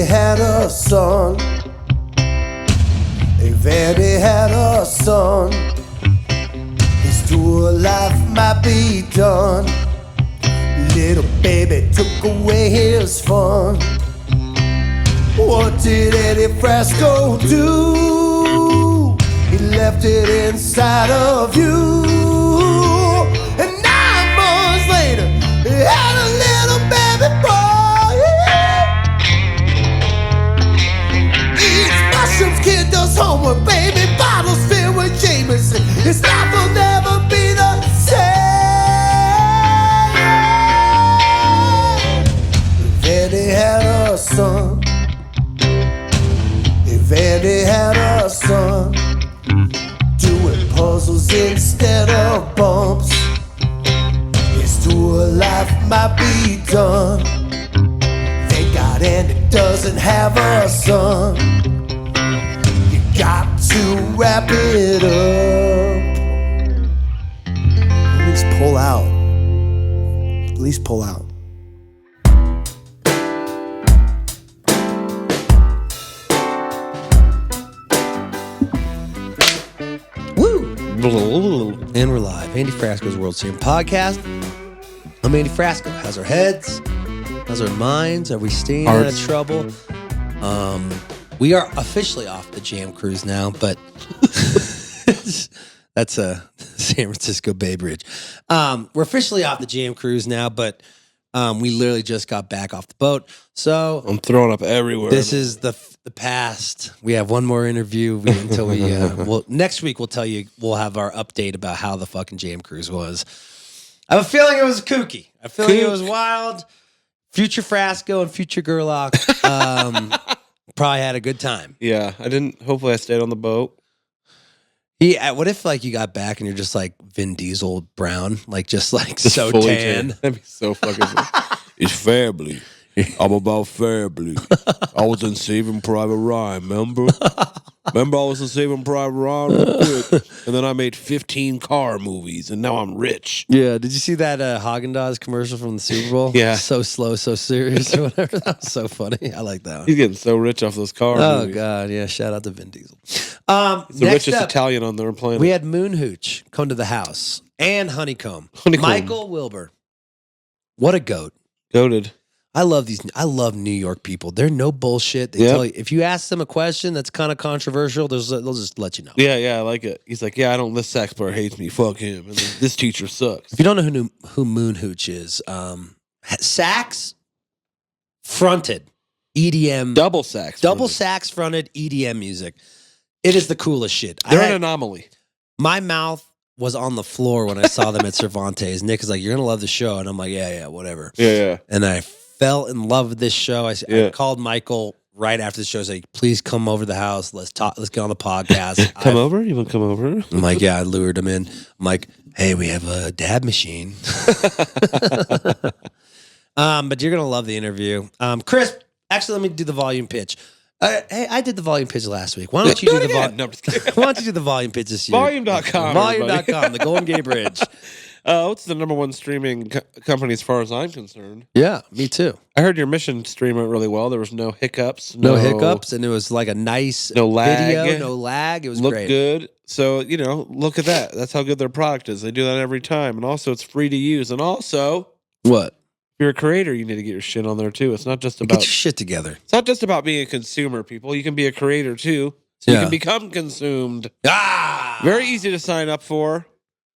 had a son. Vanny had a son. His tour life might be done. Little baby took away his fun. What did Eddie Frasco do? He left it inside of you. And 9 months later, he had a little baby boy. Eats mushrooms, kid does homework, baby bottles filled with Jameson. His life will never be the same. Then he had a son. Vanny had a son, doing puzzles instead of bumps. His tour life might be done. Thank God Andy doesn't have a son. You got to wrap it up. At least pull out. At least pull out. And we're live. Andy Frasco's World Series podcast. I'm Andy Frasco. How's our heads? How's our minds? Are we staying out of trouble? We are officially off the Jam Cruise now, but that's a San Francisco Bay Bridge. We're officially off the Jam Cruise now, but we literally just got back off the boat. So I'm throwing up everywhere. This is the past. We have one more interview until we. Well, next week we'll tell you. We'll have our update about how the fucking Jam Cruise was. I have a feeling it was kooky. I feel like it was wild. Future Frasco and future Gerlach probably had a good time. Yeah, I didn't. Hopefully, I stayed on the boat. Yeah. What if like you got back and you're just like Vin Diesel brown, just so fully tan? That'd be so fucking. It's family. I'm about family. I was in Saving Private Ryan, remember? Remember I was in Saving Private Ryan real quick? And then I made 15 car movies, and now I'm rich. Yeah, did you see that Haagen-Dazs commercial from the Super Bowl? Yeah. So slow, so serious, or whatever. That was so funny. I like that one. He's getting so rich off those car movies. Oh, God, yeah. Shout out to Vin Diesel. He's the richest up, Italian on their planet. we had Moon Hooch come to the house, and Honeycomb. Michael Wilbur. What a goat. Goated. I love New York people. They're no bullshit. They tell you, if you ask them a question that's kind of controversial, they'll just let you know. Yeah, I like it. He's like, yeah, I don't. This sax player hates me. Fuck him. And then, this teacher sucks. If you don't know who Moon Hooch is, sax fronted EDM, Double sax fronted EDM music. It is the coolest shit. They're an anomaly. My mouth was on the floor when I saw them at Cervantes. Nick is like, "You're gonna love the show," and I'm like, "Yeah, whatever." Yeah. And I fell in love with this show. I called Michael right after the show. I was like, please come over to the house. Let's talk. Let's get on the podcast. Over? You want to come over? I'm like, yeah, I lured him in. I'm like, hey, we have a dab machine. But you're going to love the interview. Chris, actually, let me do the volume pitch. Hey, I did the volume pitch last week. Why don't you do the volume? No, I'm just kidding. Why don't you do the volume pitch this year? Volume.com. Volume.com, the Golden Gate Bridge. It's the #1 streaming company as far as I'm concerned. Yeah, me too. I heard your Mission stream went really well. There was no hiccups. No hiccups, and it was like a nice video, no lag. It was Looked great. Good. So, look at that. That's how good their product is. They do that every time. And also, it's free to use. And also, what? If you're a creator, you need to get your shit on there too. It's not just about... Get your shit together. It's not just about being a consumer, people. You can be a creator too. So you can become consumed. Very easy to sign up for.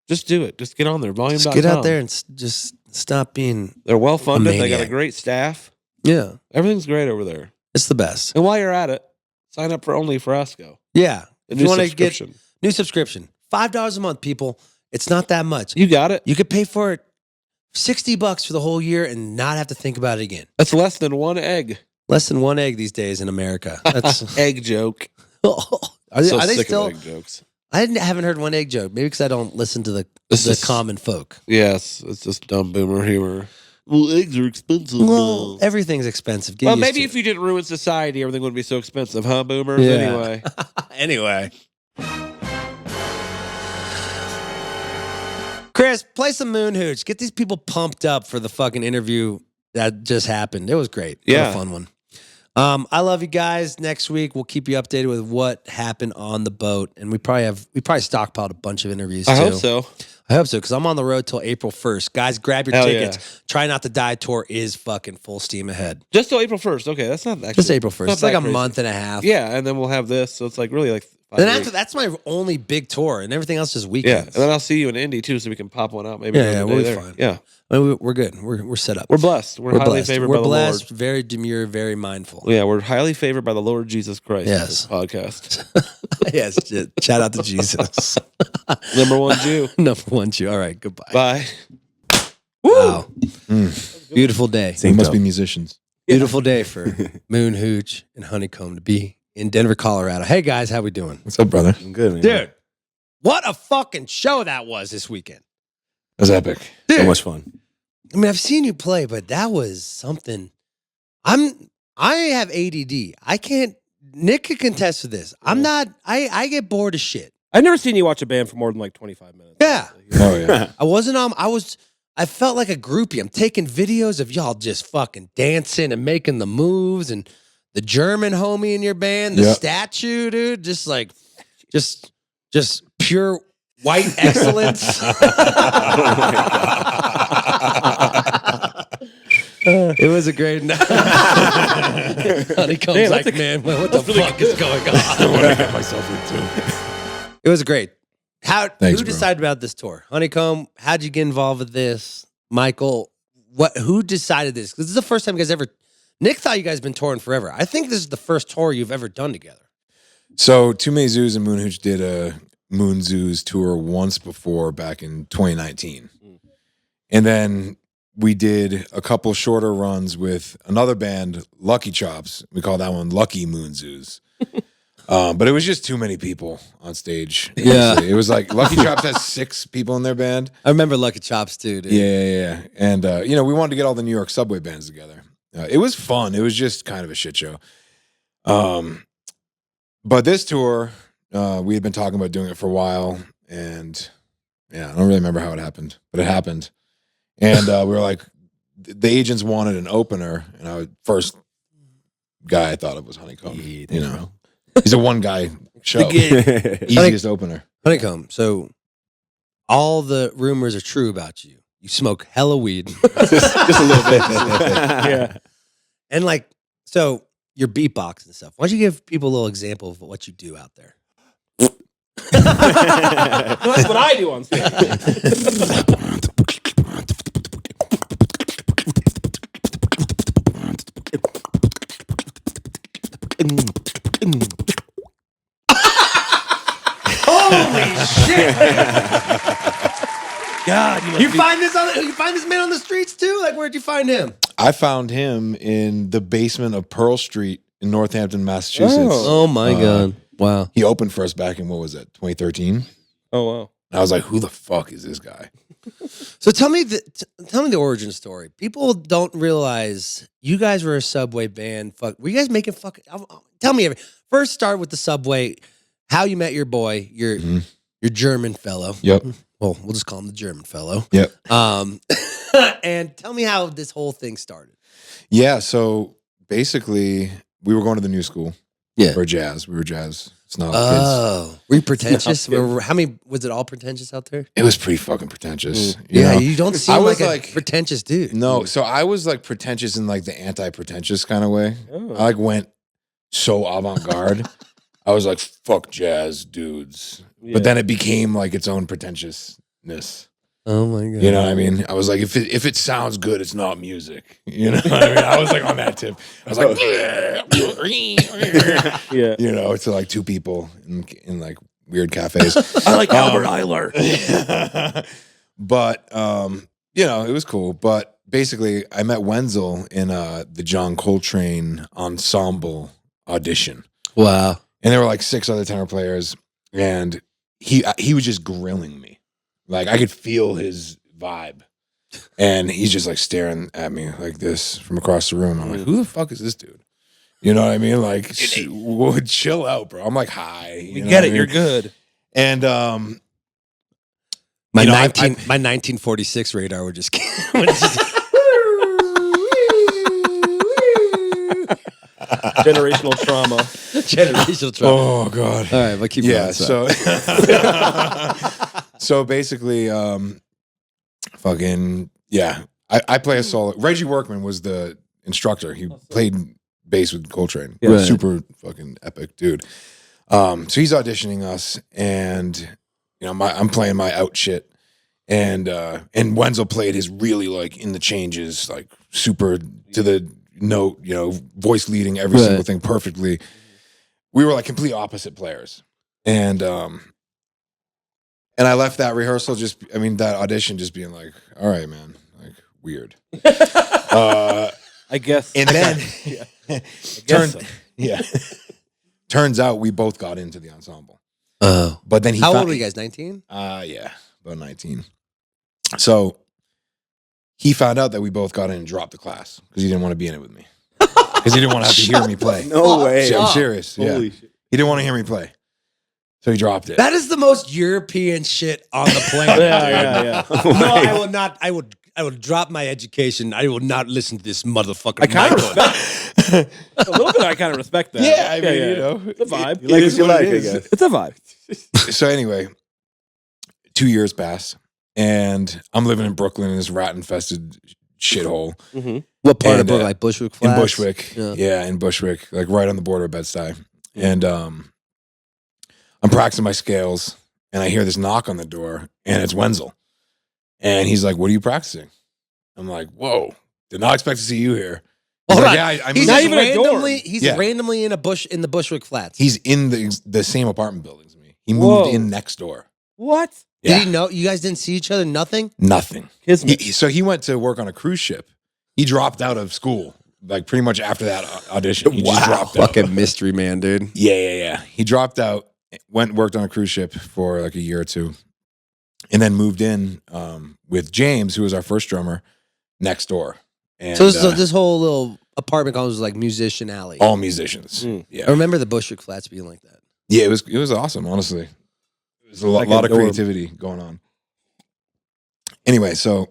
Just do it. Just get on there. Volume.com. Just get out there and just stop being... They're well funded. They got a great staff. Yeah. Everything's great over there. It's the best. And while you're at it, sign up for Only Frasco. Yeah. If you want to get new subscription, $5 a month, people. It's not that much. You got it. You could pay for it $60 for the whole year and not have to think about it again. That's less than one egg. Less than one egg these days in America. That's egg joke. Are they still egg jokes? I haven't heard one egg joke. Maybe because I don't listen to the common folk. Yes, it's just dumb boomer humor. Well, eggs are expensive. Well, everything's expensive. Get used maybe to if you didn't ruin society, everything wouldn't be so expensive, huh, boomers? Yeah. Anyway. Anyway. Chris, play some Moon Hooch. Get these people pumped up for the fucking interview that just happened. It was great. What a fun one. I love you guys. Next week we'll keep you updated with what happened on the boat, and we probably stockpiled a bunch of interviews too. I hope so. I hope so, because I'm on the road till April 1st. Guys, grab your Hell tickets. yeah. Try Not to Die tour is fucking full steam ahead. Just till April 1st. Okay, that's not actually. Just April 1st. It's like a crazy. month and a half. Yeah, and then we'll have this, so it's like really like 5 Then weeks. after that's my only big tour, and everything else is Yeah, weekends. and then I'll see you in Indy too, so we can pop one out maybe. Yeah, another we'll day be there. fine. Yeah, I mean, we're good. We're set up. we're blessed. We're highly blessed. favored We're by the blessed. Lord. Very demure. Very mindful. Yeah, we're highly favored by the Lord Jesus Christ. Yes. On this podcast. Yes. Shout out to Jesus. Number one Jew. Number one Jew. All right. Goodbye. Bye. Wow. Beautiful day. They must be musicians. Beautiful day for Moon Hooch and Honeycomb to be in Denver, Colorado. Hey guys, how we doing? What's up, brother? I'm good, man. Dude, what a fucking show that was this weekend. It was epic. Dude, So much fun. I mean, I've seen you play, but that was something. I have ADD. I can't. Nick could contest to this. I'm not. I get bored of shit. I've never seen you watch a band for more than like 25 minutes. Yeah. Oh yeah. I wasn't on. I felt like a groupie. I'm taking videos of y'all just fucking dancing and making the moves, and the German homie in your band, the Yeah. statue, dude, just pure white excellence. It was a great night. Honeycomb's like, man, what the fuck is going on? I want to get myself into. It was great. Thanks, Who bro. decided about this tour? Honeycomb, how'd you get involved with this? Michael, who decided this? Because this is the first time you guys ever. Nick thought you guys been touring forever. I think this is the first tour you've ever done together. So Too Many Zoos and Moon Hooch did a Moon Zoos tour once before back in 2019. And then we did a couple shorter runs with another band, Lucky Chops. We call that one Lucky Moon Zoos. But it was just too many people on stage. Yeah. honestly. It was like Lucky Chops has 6 people in their band. I remember Lucky Chops too, dude. Yeah. And, we wanted to get all the New York subway bands together. It was fun. It was just kind of a shit show. But this tour, we had been talking about doing it for a while. And, yeah, I don't really remember how it happened. But it happened. And we were like, the agents wanted an opener. And first guy I thought of was Honeycomb. He's a one-guy show. Easiest opener. Honeycomb. So all the rumors are true about you. You smoke hella weed. Just a little bit. Yeah. And so your beatbox and stuff. Why don't you give people a little example of what you do out there? That's what I do on stage. Holy shit! God, You find this man on the streets too? Like, where'd you find him? I found him in the basement of Pearl Street in Northampton, Massachusetts. Oh my god! Wow. He opened for us back in, 2013? Oh, wow. I was like, who the fuck is this guy? So tell me the origin story. People don't realize you guys were a Subway band. Were you guys making fucking? Tell me first. Start with the Subway. How you met your boy, your German fellow. Yep. Well, we'll just call him the German fellow. Yep. And tell me how this whole thing started. Yeah, so basically, we were going to the new school Yeah. for jazz. We were jazz snob Oh, were you pretentious? No. How many was it all pretentious out there? kids. It was pretty fucking pretentious. Yeah, know? you don't I seem was like a like- pretentious dude. No, so I was like pretentious in like the anti-pretentious kind of way. Oh. I like went so avant-garde. I was like, fuck jazz dudes. Yeah. But then it became like its own pretentiousness. Oh my god. You know what I mean? I was like, if it sounds good, it's not music. You know what I mean? I was like on that tip. I was like, Yeah. you know, to like 2 people in like weird cafes. I like Albert Eiler. But it was cool. But basically, I met Wenzel in the John Coltrane ensemble audition. Wow. And there were like 6 other tenor players, and he was just grilling me. Like I could feel his vibe. And he's just like staring at me like this from across the room. I'm like, who the fuck is this dude? You know what I mean? Like, chill out, bro. I'm like, hi. You get it. You're good. And My You know, 1946 radar would just Generational trauma. Generational trauma. Oh God. All right, but keep Yeah. going. So basically, fucking yeah. I play a solo. Reggie Workman was the instructor. He played bass with Coltrane. Yeah. Right. Super fucking epic dude. So he's auditioning us, and you know, I'm playing my out shit, and Wenzel played his really like in the changes, like super to the note, you know, voice leading every Right. single thing perfectly. We were like complete opposite players, and I left that rehearsal that audition just being like, all right, man, like weird. I guess. And then guess so. turns out we both got into the ensemble. Oh. But then How old were you guys? 19? Yeah, about 19. So he found out that we both got in and dropped the class because he didn't want to be in it with me. Because he didn't want to have to hear me play. No way. I'm serious. Yeah. Holy shit. He didn't want to hear me play. So he dropped it. That is the most European shit on the planet. Yeah. No, I will not. I would drop my education. I will not listen to this motherfucker. I kind of Michael. respect a little bit. I kind of respect that. Yeah, I mean, you know, it's a vibe. You like what you like, I guess. It's a vibe. So anyway, 2 years pass, and I'm living in Brooklyn in this rat-infested shithole. Mm-hmm. What part of And, Brooklyn? Like Bushwick In Flats? Bushwick. Yeah. Yeah, in Bushwick, like right on the border of Bed-Stuy. And I'm practicing my scales, and I hear this knock on the door, and it's Wenzel. And he's like, "What are you practicing?" I'm like, "Whoa, did not expect to see you here." He's Hold like, on. "Yeah, I'm He's not just even a dorm. randomly. He's Yeah. randomly in the Bushwick Flats. He's in the same apartment building as me. He Whoa. moved in next door. What? Yeah. Did he know you guys didn't see each other? Nothing. Nothing. Kismet. So he went to work on a cruise ship. He dropped out of school, like pretty much after that audition. He just dropped out. Fucking mystery man, dude. Yeah. He dropped out, worked on a cruise ship for like a year or two, and then moved in with James, who was our first drummer, next door. And So this whole little apartment complex was like musician alley. all musicians. Mm. Yeah, I remember the Bushwick Flats being like that. yeah. It was awesome, honestly. There's a Like lot a of dorm. creativity going on. Anyway, so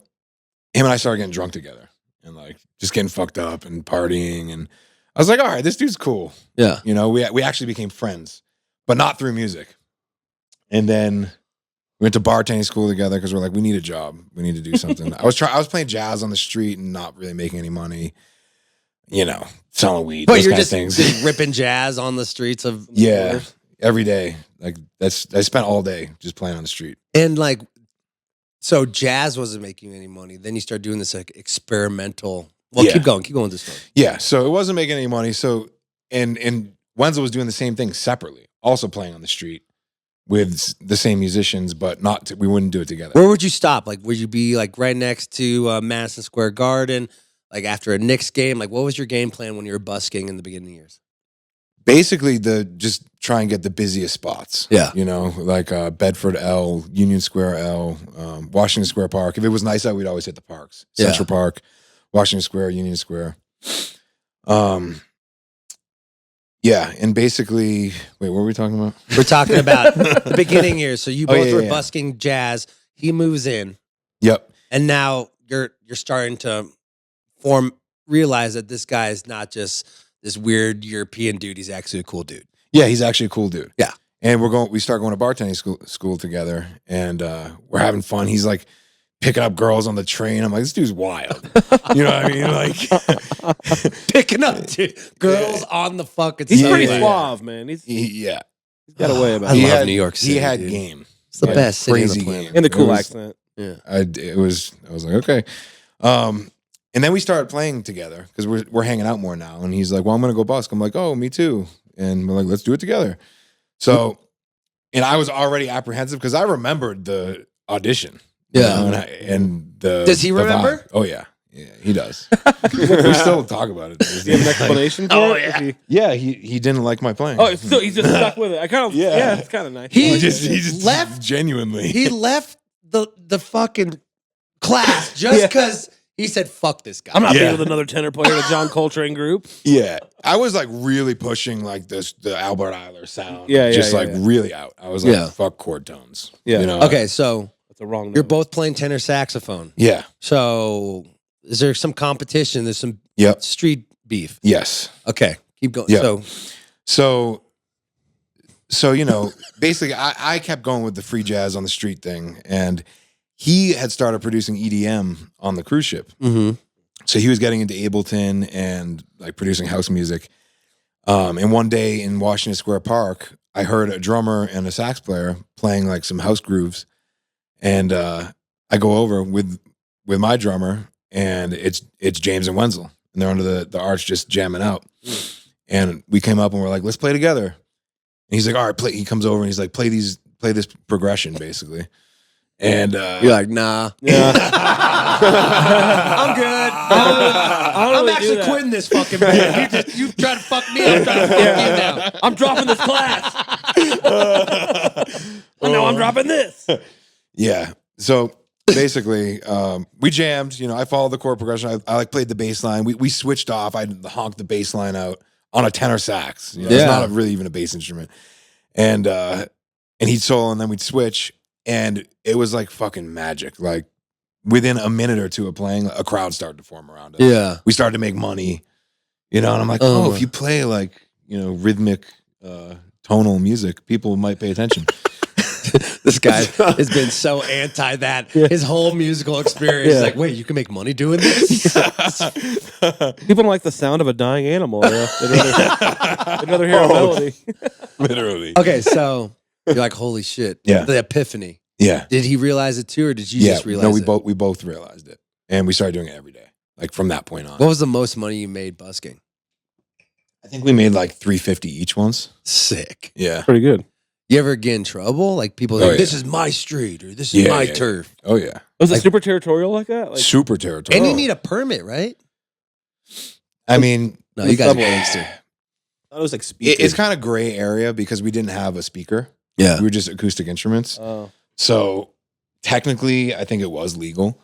him and I started getting drunk together and like just getting fucked up and partying, and I was like, all right, this dude's cool. Yeah. You know, we actually became friends, but not through music. And then we went to bartending school together because we're like, we need a job. We need to do something. I was playing jazz on the street and not really making any money. You know, selling weed, But those you're kind just, of things. just ripping jazz on the streets of Yeah, every day. Like I spent all day just playing on the street. And like, so jazz wasn't making any money. Then you start doing this like experimental. Well, Yeah. keep going with this story. Yeah, so it wasn't making any money. So and Wenzel was doing the same thing separately, also playing on the street with the same musicians, but we wouldn't do it together. Where would you stop? Like, would you be like right next to Madison Square Garden? Like after a Knicks game? Like, what was your game plan when you were busking in the beginning years? Basically, just try and get the busiest spots. Yeah. You know, like Bedford L, Union Square L, Washington Square Park. If it was nice out, we'd always hit the parks. Yeah. Central Park, Washington Square, Union Square. Yeah, and basically, wait, what were we talking about? We're talking about the beginning years. So you Oh, both yeah, were yeah. busking jazz. He moves in, Yep. and now you're starting to realize that this guy is not just this weird European dude. He's actually a cool dude. Yeah, he's actually a cool dude. Yeah. And we start going to bartending school together, and we're having fun. He's like picking up girls on the train. I'm like, this dude's wild. You know what I mean? Like Picking up dude, girls on the fucking. He's subway. pretty suave, man. He's yeah. got a way about I it. love New York City, He had dude. game. It's the Like, best city on the crazy planet. game. And the cool It was- accent. Yeah. I was like, okay. And then we started playing together because we're hanging out more now. And he's like, well, I'm gonna go busk. I'm like, oh, me too. And we're like, let's do it together. So, and I was already apprehensive because I remembered the audition. you Yeah. know, and the Does he the vibe. remember? Oh yeah, he does. We still talk about it. Do you have an explanation for Oh, it? yeah. Is he- Yeah, he didn't like my playing. Oh, it's still, he's just stuck with it. I kind of, Yeah. yeah, it's kind of nice. He he just left- genuinely. He left the fucking class just because he said, "Fuck this guy." I'm not Yeah. being with another tenor player in a John Coltrane group. Yeah, I was like really pushing like the Albert Eiler sound. Yeah, just yeah, like yeah. really out. I was like, Yeah. fuck chord tones. Yeah. you know. Okay, so That's a wrong you're note. both playing tenor saxophone. Yeah. So is there some competition? There's some Yep. street beef. Yes. Okay, Keep going. Yeah. So So basically, I kept going with the free jazz on the street thing, and he had started producing EDM on the cruise ship. mhm. So he was getting into Ableton and like producing house music. And one day in Washington Square Park, I heard a drummer and a sax player playing like some house grooves, and I go over with my drummer, and it's James and Wenzel, and they're under the arch just jamming out. And we came up and we're like, let's play together. And he's like, all right, play. He comes over and he's like, play this progression, basically. And You're like, nah. Yeah. I'm good. I'm really do actually that. quitting this fucking band. You try to fuck me, I'm trying to fuck you now. I'm dropping this class. I know I'm dropping this. yeah. So basically, we jammed. I followed the chord progression. I like played the bass line. We switched off. I honked the bass line out on a tenor sax. It's not really even a bass instrument. And he'd solo, and then we'd switch, and it was like fucking magic. Like within a minute or two of playing, a crowd started to form around us. Yeah. We started to make money. And I'm like, if you play like rhythmic, tonal music, people might pay attention. This guy has been so anti that his whole musical experience. Is like, wait, you can make money doing this? People don't like the sound of a dying animal. Yeah. They'd rather hear a melody. Literally. Okay, so you're like, holy shit. Yeah. The epiphany. Yeah. Did he realize it too, or did you just realize we it? we both realized it, and we started doing it every day. Like from that point on. What was the most money you made busking? I think we made like $350 each once. Sick. Yeah. Pretty good. You ever get in trouble? Like people Oh, like, yeah. this is my street, or this is my Yeah. turf. Oh yeah. Was it Like- super territorial like that? Like, Super territorial. And you need a permit, right? I mean, No, you guys are Double. gangster. I thought it was like speakers. it's kind of gray area because we didn't have a speaker. Yeah. We were just acoustic instruments. oh. So technically, I think it was legal,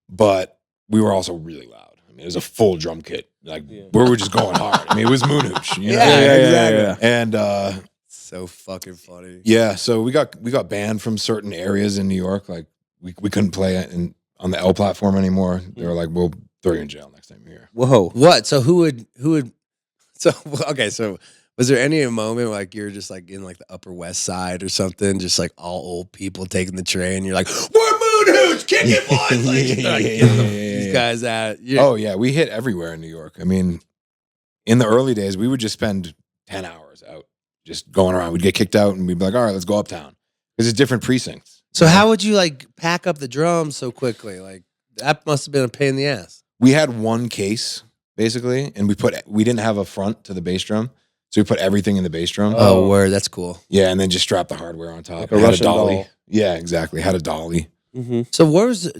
but we were also really loud. I mean, it was a full drum kit. Like Yeah. we were just going hard. I mean, it was Moon Hooch. You know? Yeah, And So fucking funny. yeah, so we got banned from certain areas in New York. Like we couldn't play it on the L platform anymore. They were like, "We'll throw you in jail next time you're here." Whoa. What? So who would so okay, so was there any moment like you're just like in like the Upper West Side or something, just like all old people taking the train, you're like, we're Moon Hooch, kick it, boys! Like, these guys out. Oh yeah, we hit everywhere in New York. I mean, in the early days, we would just spend 10 hours out just going around. We'd get kicked out and we'd be like, all right, let's go uptown. Because it's different precincts. So how would you like pack up the drums so quickly? Like that must have been a pain in the ass. We had one case, basically, and we didn't have a front to the bass drum. So we put everything in the bass drum. Oh, word, that's cool. Yeah, and then just strap the hardware on top. Like a It had Russian dolly. doll. Yeah, exactly. Had a dolly. Mm-hmm. So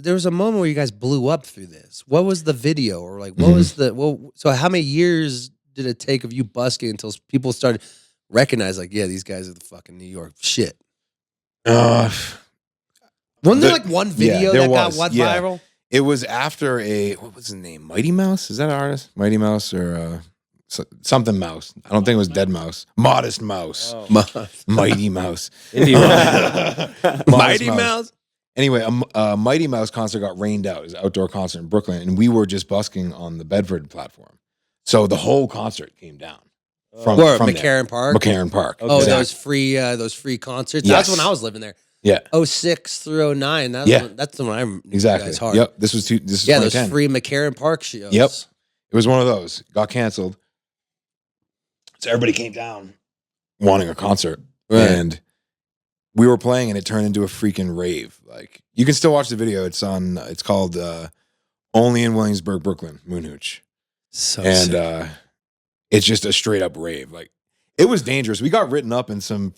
there was a moment where you guys blew up through this. What was the video, or like what Mhm. was so how many years did it take of you busking until people started recognize like, yeah, these guys are the fucking New York shit? Uh, Wasn't there The- like one video there that was, got yeah. viral? It was after what was his name? Mighty Mouse? Is that an artist? Mighty Mouse or something Mouse? I don't think it was Dead Mouse. Modest Mouse. Oh. Mighty Mouse. Indie rock. Modest Mighty Mouse. Anyway, a Mighty Mouse concert got rained out. It was an outdoor concert in Brooklyn, and we were just busking on the Bedford platform. So the whole concert came down from Where there. McCarran Park. McCarran Park. Oh, Okay. those free concerts. Yes. That's when I was living there. Yeah, 06 through 09. That's Yeah. that's the one I remember. exactly. Guys hard. Yep. This is 2010. those free McCarran Park shows. Yep. It was one of those. Got canceled. So everybody came down wanting a concert. Right. And we were playing and it turned into a freaking rave. Like you can still watch the video. It's called Only in Williamsburg, Brooklyn, Moon Hooch. So And sick. it's just a straight up rave. Like it was dangerous. We got written up in some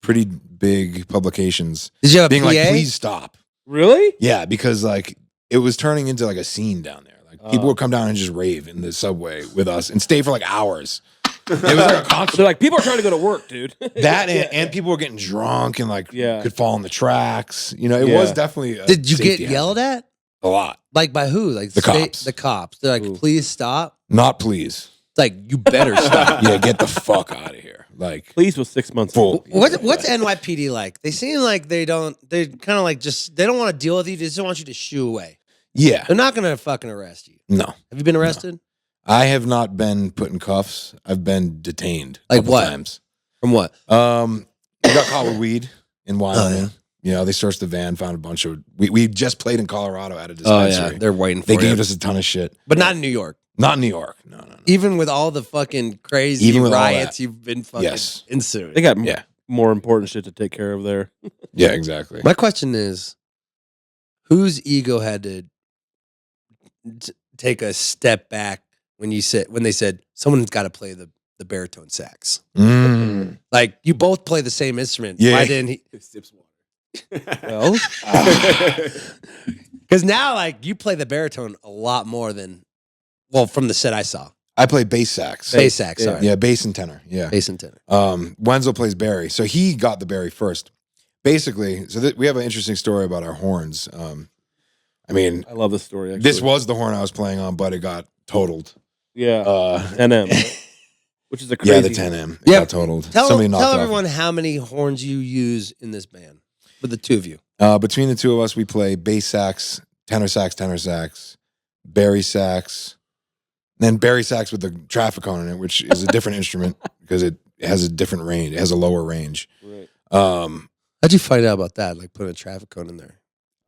pretty big publications Did you have a being PA? like, please stop. Really? Yeah, because like it was turning into like a scene down there. Like people Oh. would come down and just rave in the subway with us and stay for like hours. It was like a concert. They're like, people are trying to go to work, dude. That and people were getting drunk and like Yeah. could fall on the tracks. You know, it Yeah. was definitely. Did you get yelled at? A lot? Like by who? Like The cops. The cops. They're like, Ooh. please stop. Not please. It's like you better stop. Yeah, get the fuck out of here. Like Please was 6 months full. old. What's NYPD like? They seem like they kind of like they don't want to deal with you. They just want you to shoo away. Yeah. They're not gonna fucking arrest you. No. Have you been arrested? I have not been put in cuffs. I've been detained. a Like couple what? times. From what? We got caught with weed in Wyoming. yeah. You know, they searched the van, found a bunch of. We just played in Colorado at a Oh dispensary. yeah, they're waiting for They you. gave us a ton of shit, But not in New York. not in New York. No. Even with all the fucking crazy Even with all riots that. you've been fucking Yes. ensuing. They got Yeah. more important shit to take care of there. Yeah, exactly. My question is, whose ego had to take a step back when they said someone's got to play the baritone sax? Mm. Like you both play the same instrument. Yeah. Why didn't he? Sips water. Well, Because now, like you play the baritone a lot more than, well, from the set I saw, I play bass sax. bass sax. Sorry, Yeah, bass and tenor. Yeah. bass and tenor. Wenzel plays Barry, so he got the Barry first. Basically, we have an interesting story about our horns. I mean, I love this story. Actually. this was the horn I was playing on, but it got totaled. yeah, 10M, which is a crazy. Yeah, the 10M. It Yeah. got totaled. Tell Somebody knocked it off. everyone how many horns you use in this band with the two of you. Between the two of us, we play bass sax, tenor sax, Barry sax, then Barry sax with the traffic cone in it, which is a different instrument because it has a different range. It has a lower range. Right. How'd you find out about that? Like putting a traffic cone in there.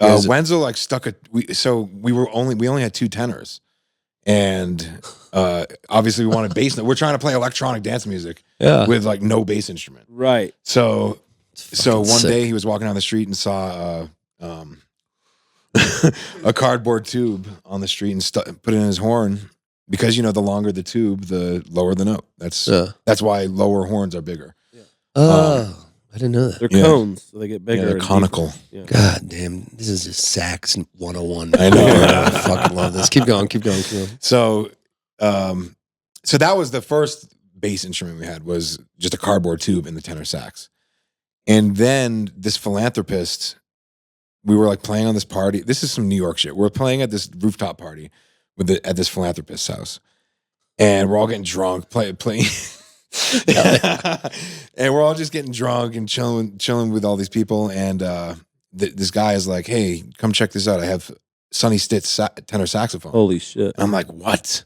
Is it- Wenzel like stuck we only had two tenors, and obviously we wanted bass. We're trying to play electronic dance music Yeah. with like no bass instrument. Right. So one sick. day he was walking down the street and saw a cardboard tube on the street and put it in his horn because the longer the tube, the lower the note. That's why lower horns are bigger. Oh, I didn't know that. They're Yeah. cones, so they get bigger. Yeah, they're and conical. deeper. Yeah. God damn, this is just sax 101. I know. I fucking love this. Keep going. So, so that was the first bass instrument we had was just a cardboard tube in the tenor sax. And then this philanthropist, we were like playing on this party. This is some New York shit. We're playing at this rooftop party at this philanthropist's house. And we're all getting drunk, playing. And we're all just getting drunk and chilling with all these people. And this guy is like, "Hey, come check this out. I have Sonny Stitt's tenor saxophone." Holy shit. And I'm like, "What?"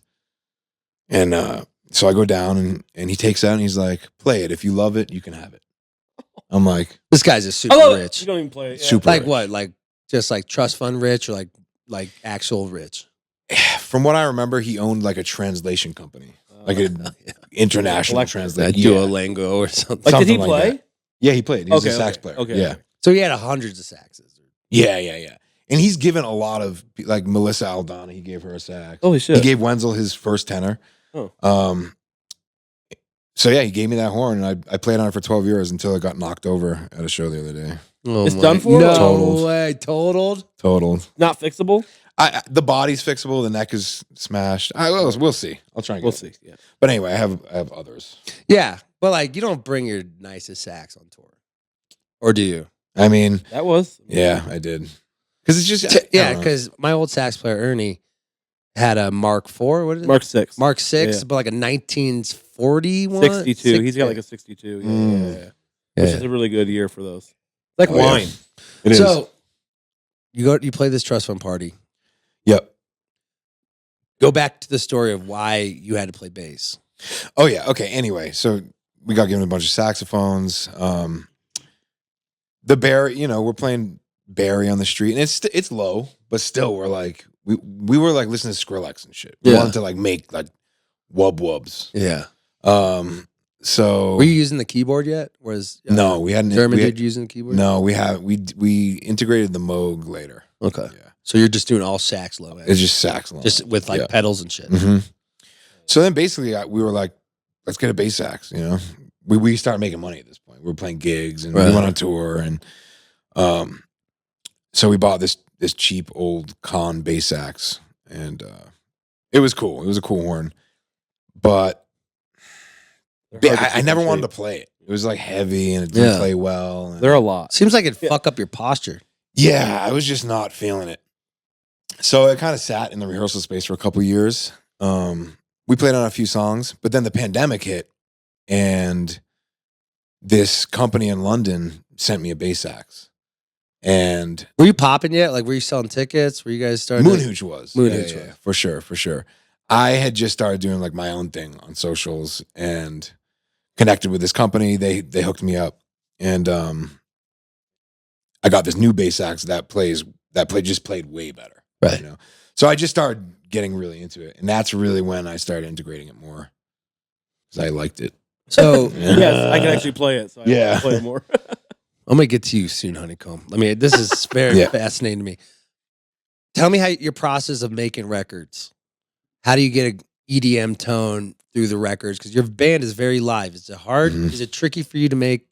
And so I go down and he takes it out and he's like, "Play it. If you love it, you can have it." I'm like, This guy's a super Oh, rich. you don't even play. Yeah. super Like rich. what? Like just like trust fund rich or like actual rich? From what I remember, he owned like a translation company, like an international Like translation. Duolingo or something. Like, did he something like play? that. Yeah, he played. He was a sax player. Okay. Yeah. So he had hundreds of saxes. Yeah. And he's given a lot of, like Melissa Aldana, he gave her a sax. Holy shit. He gave Wenzel his first tenor. Oh. So yeah, he gave me that horn, and I played on it for 12 years until it got knocked over at a show the other day. Oh It's my- done for? No Totaled. way. Totaled? Totaled. Not fixable? The body's fixable, the neck is smashed. We'll see. I'll try and get We'll it. see. Yeah. But anyway, I have others. Yeah. But like you don't bring your nicest sax on tour. Or do you? I mean, That was. yeah, I did. Because it's just I Yeah, don't know. because my old sax player Ernie had a Mark IV. What is it? Mark 6. Mark 6, Yeah. but like a 1941. 62. He's got like a 62. Yeah, Mm. yeah. Yeah. Which is a really good year for those. Like Oh, yeah. wine. It is. So you play this trust fund party. Yep. Go back to the story of why you had to play bass. Oh yeah. Okay. Anyway, so we got given a bunch of saxophones. The Barry, we're playing Barry on the street, and it's low, but still, we're like we were like listening to Skrillex and shit. We Yeah. wanted to like make like wubs. Yeah. So Were you using the keyboard yet? Was no, we hadn't. German we had- dude using the keyboard? No, we integrated the Moog later. Okay. Yeah, So you're just doing all sax low end. it's just sax alone. Just with like Yeah. pedals and shit. Mhm. So then basically we were like, let's get a bass sax, We started making money at this point. We were playing gigs and Right. we went on tour and so we bought this cheap old Con bass sax and it was cool. It was a cool horn. But They're hard to I keep never in wanted to shape. play it. It was like heavy and it didn't Yeah. play well. And They're a lot. Seems like it'd fuck up your posture. yeah, I was just not feeling it. So it kind of sat in the rehearsal space for a couple years. We played on a few songs, but then the pandemic hit, and this company in London sent me a bass sax. And Were you popping yet? Like, were you selling tickets? Were you guys starting? Moon Hooch was. Moon Yeah, Hooch yeah, was. for sure. I had just started doing like my own thing on socials and connected with this company. They hooked me up, and I got this new bass sax that just played way better. Right. You know? So I just started getting really into it, and that's really when I started integrating it more because I liked it. So Yes, I can actually play it. So I Yeah. want to play it more. I'm gonna get to you soon, Honeycomb. I mean, this is very Yeah. fascinating to me. Tell me how your process of making records. How do you get an EDM tone through the records? Because your band is very live. Is it hard? Mhm. Is it tricky for you to make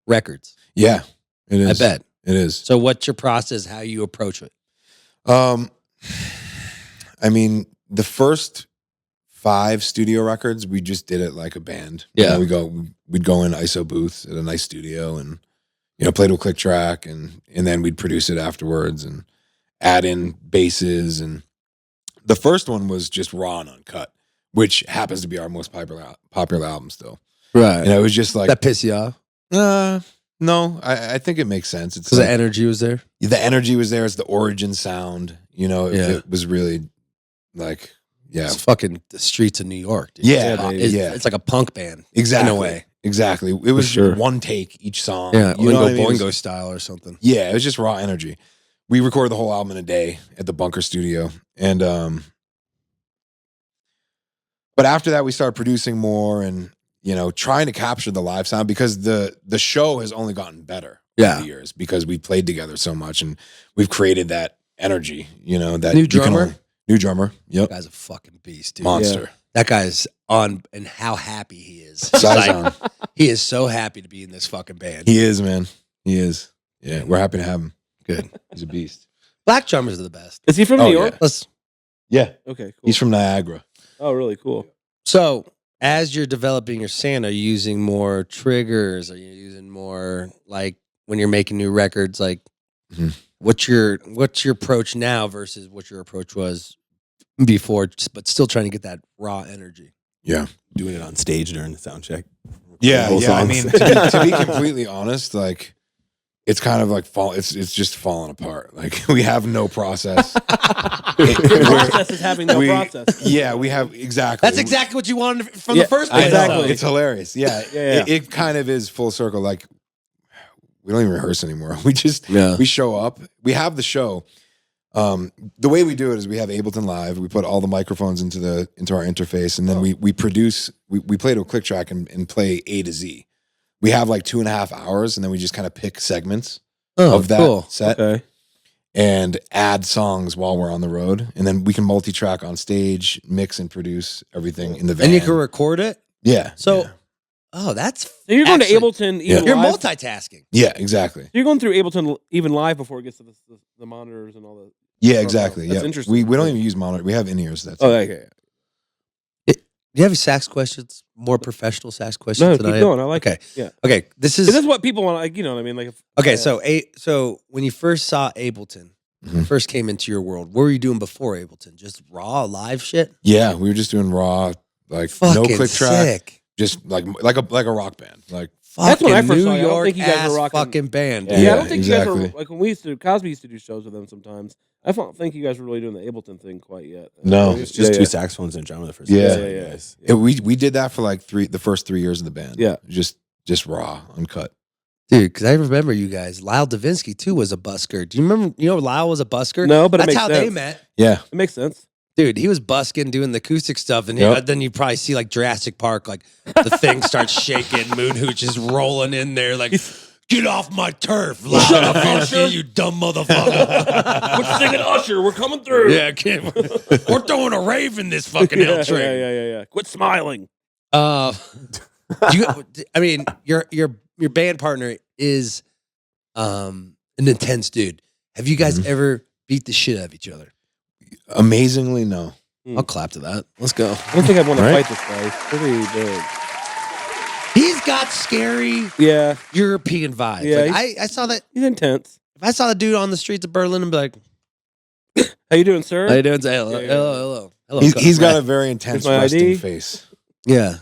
records? Yeah, it is. I bet. It is. So what's your process? How you approach it? I mean, the first 5 studio records, we just did it like a band. Yeah. You know, we'd go in ISO booths at a nice studio and, you know, play to a click track and then we'd produce it afterwards and add in basses. And the first one was just raw and uncut, which happens to be our most popular album still. Right. You know, it was just like, That piss you off? no, I think it makes sense. It's Because like, the energy was there? the energy was there. It's the origin sound, you know, Yeah. it was really like, yeah. It's fucking the streets of New York, dude. Yeah, It's like a punk band. Exactly. In a way. Exactly. It was sure. one take each song. Yeah. You know what I Oingo mean? It was- Boingo style or something. Yeah, it was just raw energy. We recorded the whole album in a day at the Bunker Studio. And but after that we started producing more and, you know, trying to capture the live sound because the show has only gotten better over the years because we played together so much and we've created that energy, you know, that New you can drummer? only- new drummer. Yep. That guy's a fucking beast, dude. Monster. That guy's on, and how happy he is. Sazon. He is so happy to be in this fucking band. He is, man. He is. Yeah, we're happy to have him. Good. He's a beast. Black drummers are the best. Is he from Oh, New York? Let's. Yeah. Okay, cool. He's from Niagara. Oh, really cool. So, as you're developing your sound, are you using more triggers? Are you using more like when you're making new records? Like, Mhm. what's your approach now versus what your approach was before? But still trying to get that raw energy. Yeah. Doing it on stage during the sound check. Yeah, Whole yeah. I songs. mean, to be completely honest, like it's kind of like it's just falling apart. Like we have no process. Your process is having no process. Yeah, we have exactly. That's exactly what you wanted from the first I place. know. Exactly. It's hilarious. Yeah, Yeah. It kind of is full circle. Like we don't even rehearse anymore. We just Yeah. we show up. We have the show. The way we do it is we have Ableton Live. We put all the microphones into our interface, and then we produce. We play to a click track and play A to Z. We have like 2.5 hours, and then we just kind of pick segments of that set Okay. and add songs while we're on the road, and then we can multi-track on stage, mix and produce everything in the van. And you can record it. yeah. So, yeah. that's So you're going actually- to Ableton even You're live? multitasking. Yeah, exactly. You're going through Ableton even live before it gets to the monitors and all that. Yeah, exactly. That's yeah, interesting. we don't even use monitor. We have in-ears. That's Oh, it. okay. Do you have any sax questions? More professional sax questions No, than keep I going. I like Okay. it. Yeah. Okay. This is This is what people want. Like, you know what I mean? Like, if, okay. So when you first saw Ableton, Mhm. first came into your world, what were you doing before Ableton? Just raw live shit. Yeah, we were just doing raw, like Fucking no click track, sick. just like a rock band. Like That's when I Fucking first New saw you. I don't York think you guys ass were rocking- fucking band. yeah, dude. I don't think you guys exactly. were like when Cosby used to do shows with them sometimes. I don't think you guys were really doing the Ableton thing quite yet. No. It was just two saxophones and a drummer the first Yeah. time. Yeah, yeah. Guys. we did that for like the first 3 years of the band. Yeah. just raw, uncut. Dude, because I remember you guys. Lyle Davinsky too was a busker. Do you remember? You know, Lyle was a busker. No, but it that's makes how sense. they met. Yeah, It makes sense. Dude, he was busking, doing the acoustic stuff, and Yep. then you probably see like Jurassic Park, like the thing starts shaking. Moon Hooch is rolling in there, like, get off my turf, Lyle Davinsky, you dumb motherfucker. We're singing Usher. We're coming through. Yeah, we're throwing a rave in this fucking yeah, L train. yeah. Quit smiling. I mean, your band partner is an intense dude. Have you guys ever beat the shit out of each other? amazingly, no. I'll clap to that. Let's go. I don't think I'd want to Right. fight this guy. He's pretty big. He's got scary Yeah, European vibes. Yeah, Like, I saw that. he's intense. If I saw the dude on the streets of Berlin, I'd be like, How you doing, sir? "How you doing? Say hello, Yeah, yeah. hello." He's got a very intense Here's my resting ID. face. yeah.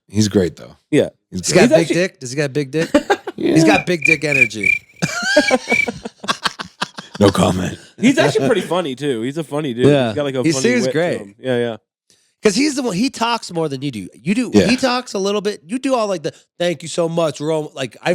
He's great though. Yeah. He's He's great. got He's big actually- dick. Does he got big dick? He's got big dick energy. No comment. He's actually pretty funny too. He's a funny dude. Yeah. He's got like a He funny seems wit to great. him. Yeah, yeah. Because he's the one. He talks more than you do. You do. Yeah. He talks a little bit. You do all like the thank you so much. We're all like I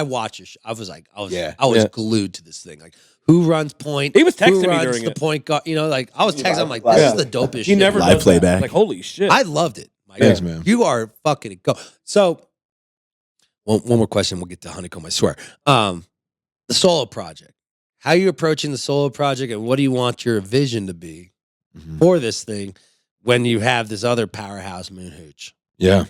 watch it. I was glued to this thing. Like who runs point? He was texting who me runs during the it. point guard? You know, like I was texting. I'm like, this is the dopest. He shit. never Live does playback. that. Like holy shit. I loved it. Like, Thanks, man. You are fucking go. So one more question. We'll get to Honeycomb. I swear. The solo project. How are you approaching the solo project, and what do you want your vision to be for this thing when you have this other powerhouse, Moon Hooch? Yeah.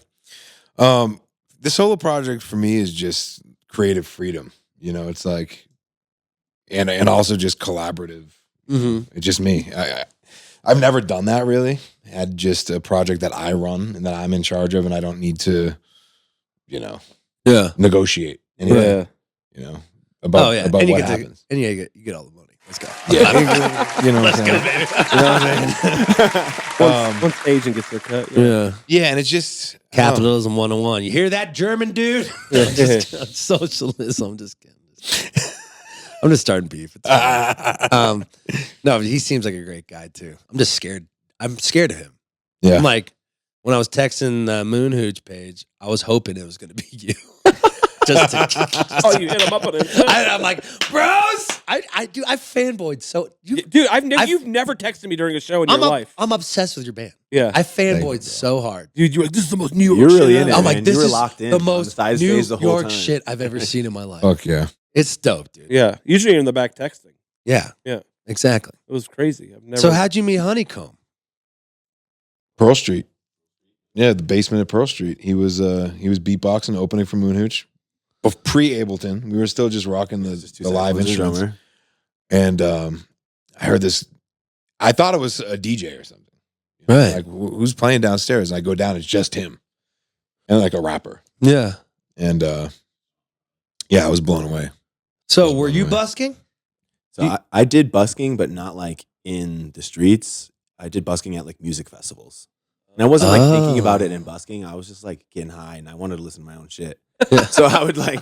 The solo project for me is just creative freedom. You know, it's like, and also just collaborative. It's just me. I've never done that really. I had just a project that I run and that I'm in charge of, and I don't need to, negotiate anything. You know, about what happens. And you get all the money. Let's go. Yeah, you know what I'm saying? baby. You know what I'm saying? Once agent gets their cut. Yeah. And it's just Capitalism 101. You hear that, German dude? Socialism. I'm just kidding. I'm just starting beef. No, he seems like a great guy too. I'm just scared. I'm scared of him. Yeah. I'm like, when I was texting the Moon Hooch page, I was hoping it was going to be you. Just to, you hit him up on it. I'm like, bros, I fanboyed so Dude, you've never texted me during a show in your life. I'm obsessed with your band. Yeah. I fanboyed so hard. Dude, you're like, this is the most New York You're shit really in ever. it. I'm like, man. this You were is locked in the on most the side New stage the whole York time. shit I've ever seen in my life. Fuck yeah. It's dope, dude. Yeah. Usually you're in the back texting. Yeah. Yeah. Exactly. It was crazy. I've never. So how'd you meet Honeycomb? Pearl Street. Yeah, the basement at Pearl Street. He was beatboxing, opening for Moon Hooch. Pre-Ableton. We were still just rocking the live instruments. Drummer. And I heard this. I thought it was a DJ or something. Right. Like, who's playing downstairs? And I go down, it's just him. And like a rapper. Yeah. And yeah, I was blown away. So were you busking? So I did busking, but not like in the streets. I did busking at like music festivals. And I wasn't like thinking about it in busking. I was just like getting high and I wanted to listen to my own shit. So I would like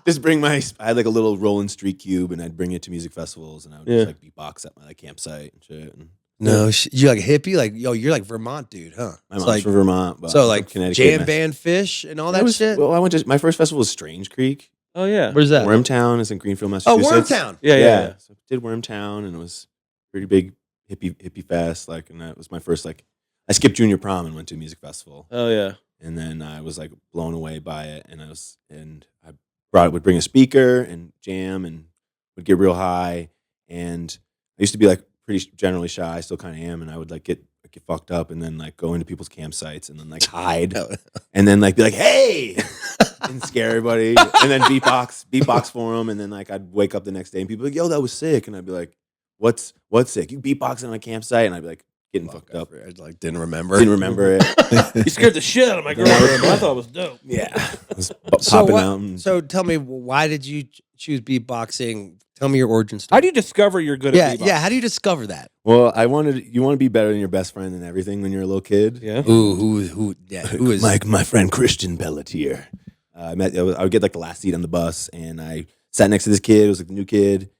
just bring I had like a little rolling street cube and I'd bring it to music festivals and I would just like beatbox at my like campsite and shit. And, No, you like a hippie? Like, yo, you're like Vermont dude, huh? my mom's like, from Vermont. But so I'm like from Connecticut, jam and band fish and all that shit? Well, I went to, my first festival was Strange Creek. Oh, yeah. Where's that? Wormtown is in Greenfield, Oh, Massachusetts. Wormtown. Yeah. So I did Wormtown and it was pretty big hippie fest. Like, and that was my first, like, I skipped junior prom and went to a music festival. Oh, yeah. And then I was like blown away by it. And I would bring a speaker and jam and would get real high. And I used to be like pretty generally shy. I still kind of am. And I would like get fucked up and then like go into people's campsites and then like hide and then like be like, hey, and scare everybody. And then beatbox for them. And then like I'd wake up the next day and people would be like, yo, that was sick. And I'd be like, what's sick? You beatboxing on a campsite? And I'd be like, getting fucked up. I like didn't remember. Didn't remember it. You scared the shit out of my girlfriend, but I thought it was dope. Yeah. I was So popping what- out. And, So tell me, why did you choose beatboxing? Tell me your origin How story. do you discover you're good Yeah, at beatboxing? yeah. How do you discover that? well, you want to be better than your best friend and everything when you're a little kid. Yeah. Ooh, who is my friend Christian Pelletier. I would get like the last seat on the bus, and I sat next to this kid. It was like the new kid,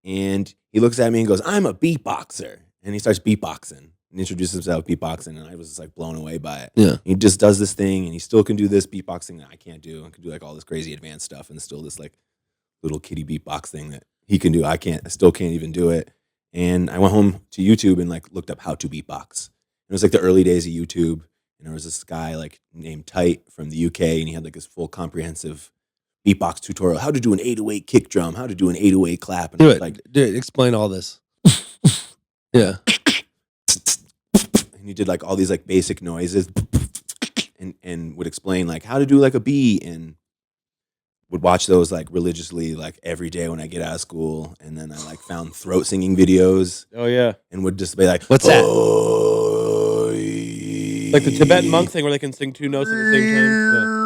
and he looks at me and goes, "I'm a beatboxer," and he starts beatboxing and introduces himself beatboxing, and I was just like blown away by it. Yeah. He just does this thing, and he still can do this beatboxing that I can't do, and can do like all this crazy advanced stuff, and still this like little kitty beatbox thing that he can do. I still can't even do it. And I went home to YouTube and like looked up how to beatbox. It was like the early days of YouTube. And there was this guy like named Tight from the UK, and he had like this full comprehensive beatbox tutorial, how to do an 808 kick drum, how to do an 808 clap. And I do was it? like, Do it. Explain all this. Yeah. and he did like all these like basic noises and would explain like how to do like a B, and would watch those like religiously like every day when I get out of school. And then I like found throat singing videos Oh, yeah. and would just be like, What's that? "Oh, Like the Tibetan monk thing where they can sing two notes at the same time.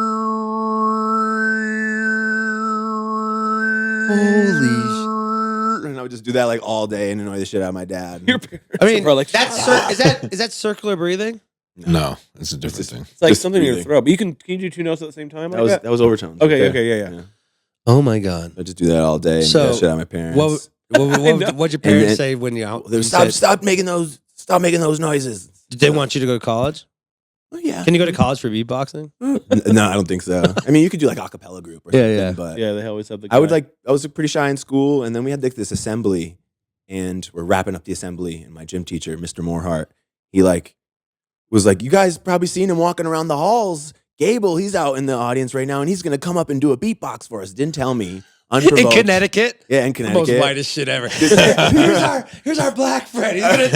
Holy. And I would just do that like all day and annoy the shit out of my dad. Your parents I mean, are like, that's is that circular breathing? No, it's a different thing. it's like just something in your breathing. throat. But can you do two notes at the same time? That Like was overtones. Okay, right okay, there. yeah. Oh my god. I just do that all day and So, get shit out of my parents. What'd your And parents then- say when you out? They would, stop making those noises. Did they want you to go to college? Oh, yeah. Can you go to college for beatboxing? No, I don't think so. I mean, you could do like a cappella group or something. Yeah. But Yeah, they always have the. I would guy. I was pretty shy in school, and then we had like this assembly, and we're wrapping up the assembly, and my gym teacher, Mr. Morehart, he was like, you guys probably seen him walking around the halls. Gable, he's out in the audience right now, and he's gonna come up and do a beatbox for us. Didn't tell me. Unprovoked. In Connecticut? Yeah, in The Connecticut. most whitest shit ever. here's our black friend. He's gonna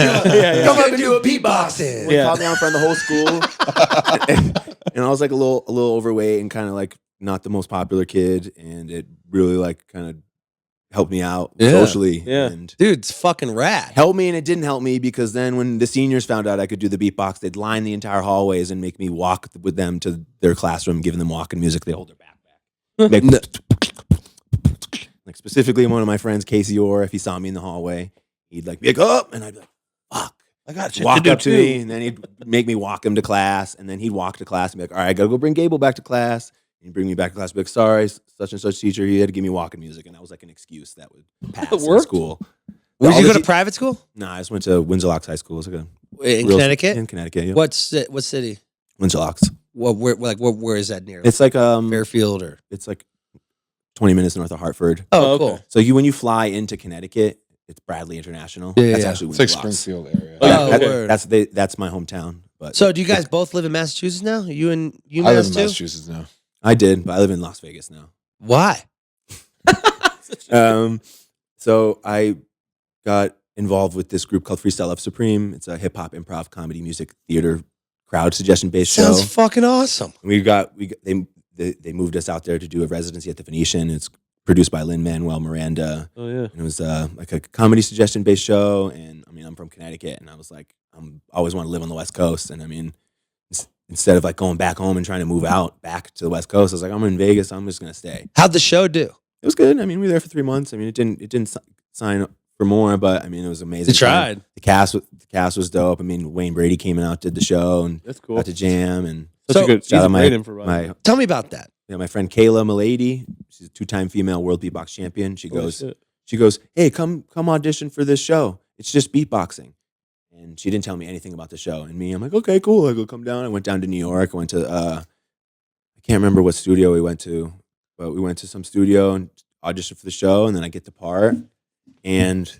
come up and do a beatboxing. He called me out in front of the whole school, and I was like a little overweight and kind of like not the most popular kid, and it really like kind of helped me out socially. Yeah. And Dude, it's fucking rad. helped me, and it didn't help me because then when the seniors found out I could do the beatbox, they'd line the entire hallways and make me walk with them to their classroom, giving them walking music. They hold their backpack. Make, like specifically one of my friends, Casey Orr, if he saw me in the hallway, he'd like be like, "Up," and I'd be like, "Fuck." I got shit Walk to do up to too. me, and then he'd make me walk him to class, and then he'd walk to class and be like, "All right, I gotta go bring Gable back to class." And he'd bring me back to class, be like, "Sorry, such and such teacher, he had to give me walking music," and that was like an excuse that would pass in worked? school. Did All you the go to te- private school? No, I just went to Windsor Locks High School. It's like In real- Connecticut? In Connecticut, yeah. What city? Windsor Locks. Where is that near? It's like Fairfield or? it's like 20 minutes north of Hartford. Oh, okay. cool. So when you fly into Connecticut, it's Bradley International. Yeah, That's yeah. actually It's like Windsor Locks. Springfield area. Oh, That- word. that's my hometown. But So do you guys both live in Massachusetts now? You and I live UMass in too? Massachusetts now. I did, but I live in Las Vegas now. Why? So I got involved with this group called Freestyle Love Supreme. It's a hip hop, improv, comedy, music, theater, crowd suggestion based show. Sounds fucking awesome. They moved us out there to do a residency at the Venetian. It's produced by Lin-Manuel Miranda. Oh yeah. And it was like a comedy suggestion based show. And I mean, I'm from Connecticut, and I was like, I always want to live on the West Coast. And I mean, instead of like going back home and trying to move out back to the West Coast, I was like, I'm in Vegas. I'm just gonna stay. How'd the show do? It was good. I mean, we were there for 3 months. I mean, it didn't sign up for more, but I mean, it was amazing. You tried. The cast was dope. I mean, Wayne Brady came out, did the show, and That's cool. got to jam. And Such a good. shout He's out a my great improviser. Tell me about that. my friend Kayla Milady. She's a 2-time female world beatbox champion. She goes, "Hey, come audition for this show. It's just beatboxing." And she didn't tell me anything about the show. And me, I'm like, okay, cool. I go come down. I went down to New York. I went to I can't remember what studio we went to, but we went to some studio and auditioned for the show. And then I get the part, and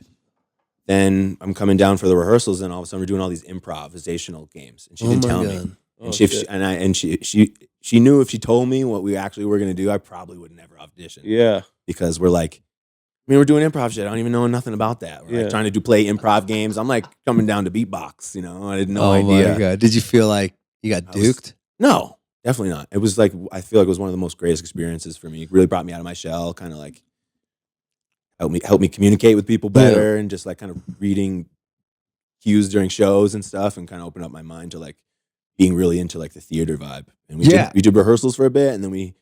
then I'm coming down for the rehearsals. And all of a sudden, we're doing all these improvisational games. And she didn't tell me. Oh, And she knew if she told me what we actually were gonna do, I probably would never audition. Yeah. Because we're like, I mean, we're doing improv shit. I don't even know nothing about that. We're Yeah. like trying to play improv games. I'm like coming down to beatbox, I had no Oh idea. my God. Did you feel like you got I was- duked? No, definitely not. It was like, I feel like it was one of the most greatest experiences for me. It really brought me out of my shell, kind of like help me communicate with people better, and just like kind of reading cues during shows and stuff, and kind of open up my mind to like being really into like the theater vibe. And we did rehearsals for a bit, and then we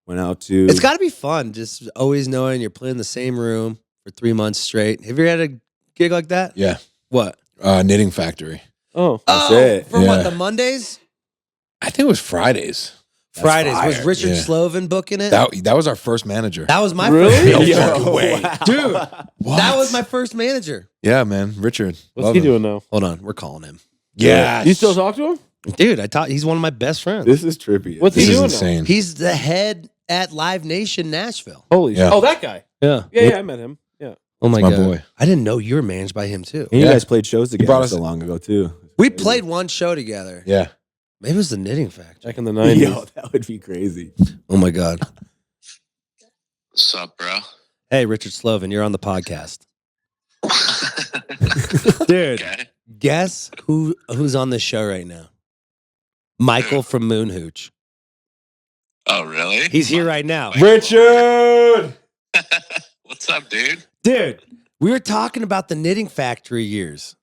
went out to. It's got to be fun, just always knowing you're playing the same room for 3 months straight. Have you ever had a gig like that? Yeah. What? Knitting Factory. Oh. That's it. For what, Yeah. the Mondays? I think it was Fridays. Fridays. Was fire. Richard Yeah. Sloven booking it? That was our first manager. That was my Really? first manager. No fucking way. Dude, What? that was my first manager. Yeah, man. Richard. What's Love he him. doing now? Hold on, we're calling him. Yeah. You still talk to him? Dude, he's one of my best friends. This is trippy. What's he This is doing insane. He's the head at Live Nation Nashville. Holy Yeah. shit. Oh, that guy. Yeah. Yeah, I met him. Yeah. Oh my That's God. my boy. I didn't know you were managed by him too. And you Yeah. guys played shows brought together us- so long ago too. We played one show together. Yeah. Maybe it was the Knitting Factory. Back in the 90s. Yo, that would be crazy. Oh my God. What's up, bro? Hey, Richard Sloven, you're on the podcast. Dude, Okay. guess who's on this show right now? Michael from Moon Hooch. Oh, really? He's here right now. Richard! What's up, dude? Dude, we were talking about the Knitting Factory years.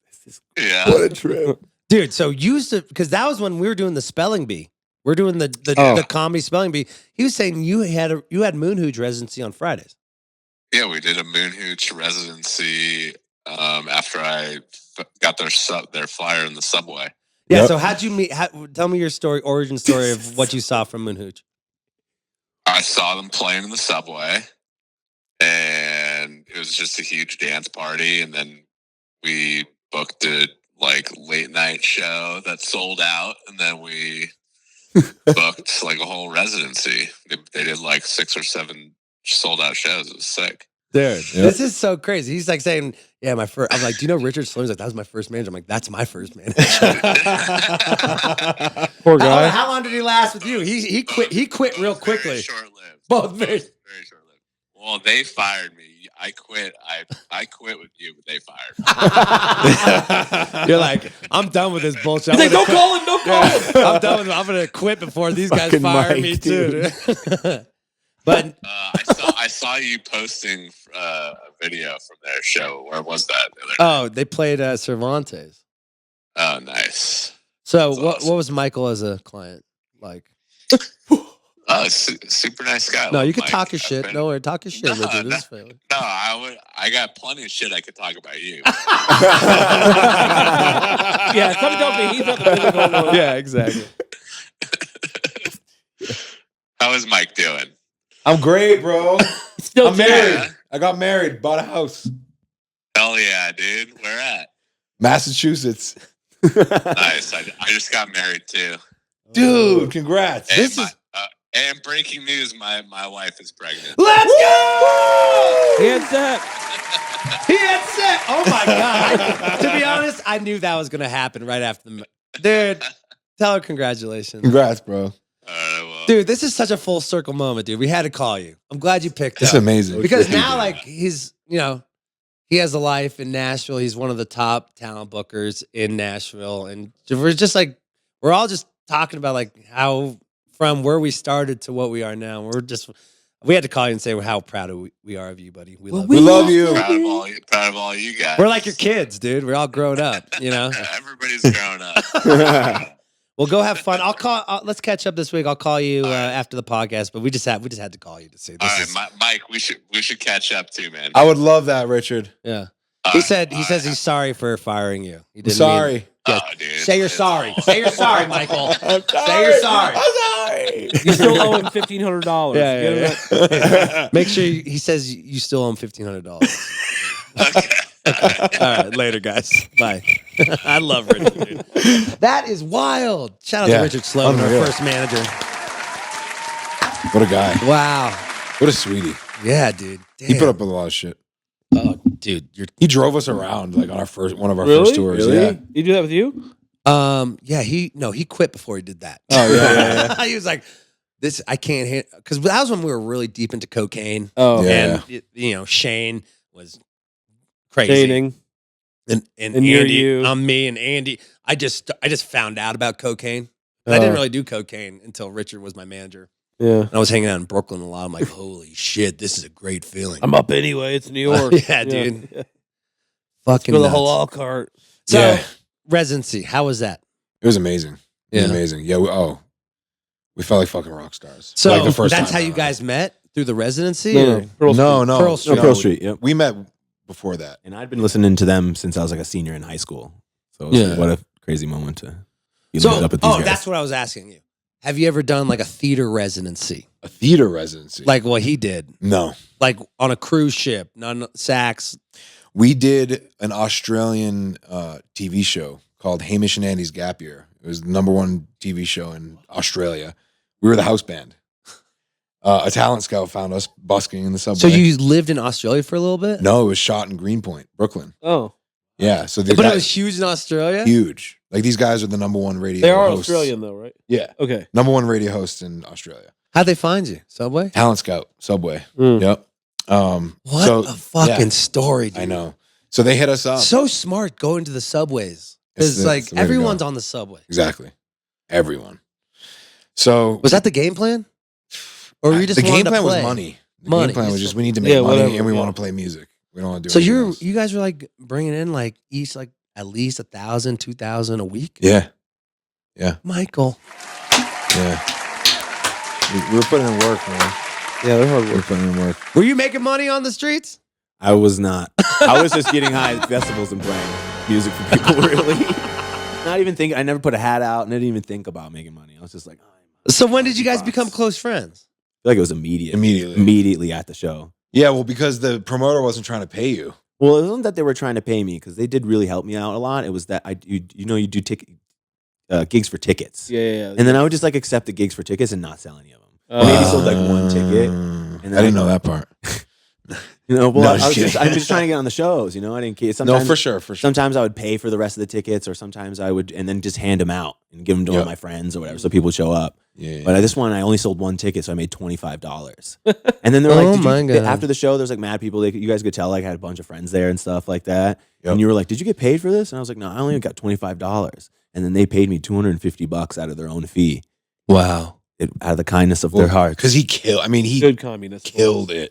Yeah. What a trip. Dude, so because that was when we were doing the spelling bee. We're doing the comedy spelling bee. He was saying you had Moon Hooch residency on Fridays. Yeah, we did a Moon Hooch residency after I got their flyer in the subway. Yeah, Yep. so how'd you meet? Tell me your origin story of what you saw from Moon Hooch. I saw them playing in the subway, and it was just a huge dance party. And then we booked a like late night show that sold out, and then we booked like a whole residency. They did like 6 or 7 sold out shows. It was sick. Dude, this is so crazy. He's like saying, "Yeah, my first." I'm like, "Do you know Richard Slim's like that was my first manager?" I'm like, "That's my first manager." Poor guy. How long did he last with you? He quit. He quit real quickly. Short lived. Both very. Very short lived. Well, they fired me. I quit. I quit with you, but they fired me. You're like, I'm done with this bullshit. He's like, don't call him. Don't call him. I'm done with it. I'm gonna quit before these guys Fucking fire Mike, me too. Dude. But I saw you posting a video from their show. Where was that? The other day? they played Cervantes. Oh, nice. So That's what awesome. was Michael as a client like? Oh, super nice guy. No, you can Mike. talk your I've shit. been- No, worry, talk your shit, No, Richard. no. This is family. No, I got plenty of shit I could talk about you. Yeah, something tells me he's not the physical one. Yeah, exactly. How is Mike doing? I'm great, bro. Still I'm married. Yeah. I got married, bought a house. Hell yeah, dude. Where at? Massachusetts. Nice. I just got married too. Dude, congrats. And breaking news, my wife is pregnant. Let's go! He had that. He had set. Oh my god! To be honest, I knew that was gonna happen right after the. Dude, tell her congratulations. Congrats, bro. Well, Dude, this is such a full circle moment, dude. We had to call you. I'm glad you picked It's up. amazing. Because now, like, he's, he has a life in Nashville. He's one of the top talent bookers in Nashville. And we're just like, we're all just talking about, like, how from where we started to what we are now. We had to call you and say how proud we are of you, buddy. We love we you. love you. proud of all you guys. We're like your kids, dude. We're all grown up, Everybody's grown up. Well, go have fun. I'll call. Let's catch up this week. I'll call you after the podcast. But we just had to call you to see. All right, Mike, we should catch up too, man. I would love that, Richard. Yeah. He says he's sorry for firing you. He I'm didn't sorry. mean- Oh, dude. Say you're sorry. Say you're sorry, Michael. I'm sorry. Say you're sorry. I'm sorry. You still owe him $1,500. Yeah. Make sure he says you still owe him $1,500. Okay. All right, later, guys. Bye. I love Richard, dude. That is wild. Shout out to Yeah. Richard Sloan, our Unreal. first manager. What a guy. Wow. What a sweetie. Yeah, dude. Damn. He put up with a lot of shit. Oh, dude, you're. He drove us around like on one of our Really? first tours. Really? Yeah. Did he do that with you? Yeah. He quit before he did that. Oh yeah. He was like, "This I can't hit," because that was when we were really deep into cocaine. Oh, Yeah. And Shane was crazy. dating. And you're Andy, you. I'm me and Andy. I just found out about cocaine. I didn't really do cocaine until Richard was my manager. Yeah. And I was hanging out in Brooklyn a lot. I'm like, holy shit, this is a great feeling. I'm up anyway. It's New York. Yeah, dude. Yeah. Fucking Go the nuts. halal cart. So Yeah. residency, how was that? It was amazing. It was Yeah. amazing. Yeah. We felt like fucking rock stars. So like the first that's time how you around. guys met through the residency? No, or- no. Pearl No, Street. no. Pearl Street. No, Pearl Street. Yep. We met before that. And I'd been listening to them since I was like a senior in high school. So it was like, what a crazy moment to be So, linked up with these guys. that's what I was asking you. Have you ever done like a theater residency? A theater residency. Like what he did? No. Like on a cruise ship, sax. We did an Australian TV show called Hamish and Andy's Gap Year. It was the #1 TV show in Australia. We were the house band. A talent scout found us busking in the subway. So you lived in Australia for a little bit? No, it was shot in Greenpoint, Brooklyn. Oh, Yeah. So But it was huge in Australia? huge. Like these guys are the #1 radio they are hosts. Australian though, right? Yeah. Okay. #1 radio host in Australia. How'd they find you? Subway? Talent scout, Subway. Mm. Yep. What so, a fucking yeah, story, dude. I know. So they hit us up. So smart going to the subways. Because It's like the way to everyone's go. on the subway. Exactly. Everyone. So Was that the game plan? Or you just the game wanted to plan was play? money. The Money. game plan was just we need to make Yeah, money whatever, and we yeah. want to play music. We don't want to do So anything else. you guys were like bringing in like each like at least 1,000, 2,000 a week? Yeah. Michael. Yeah. We were putting in work, man. Yeah, they're hard We were work. putting in work. Were you making money on the streets? I was not. I was just getting high at festivals and playing music for people, really. Not even think. I never put a hat out and didn't even think about making money. I was just like, So when did you guys become close friends? I feel like it was immediate. Immediately. Immediately at the show. Yeah, well, because the promoter wasn't trying to pay you. Well, it wasn't that they were trying to pay me because they did really help me out a lot. It was that you do gigs for tickets. Yeah. And then I would just like accept the gigs for tickets and not sell any of them. Maybe sold like one ticket. And I didn't know that part. Well, No, I'm just just trying to get on the shows. I didn't care. No, for sure. Sometimes I would pay for the rest of the tickets, or sometimes I would, and then just hand them out and give them to all my friends or whatever, so people would show up. Yeah. But this one, I only sold one ticket, so I made $25. And then they're like, after the show, there's like mad people. You guys could tell, like, I had a bunch of friends there and stuff like that. Yep. And you were like, "Did you get paid for this?" And I was like, "No, I only got $25." And then they paid me $250 out of their own fee. Wow. Out of the kindness of their heart. Because he good communist. killed it.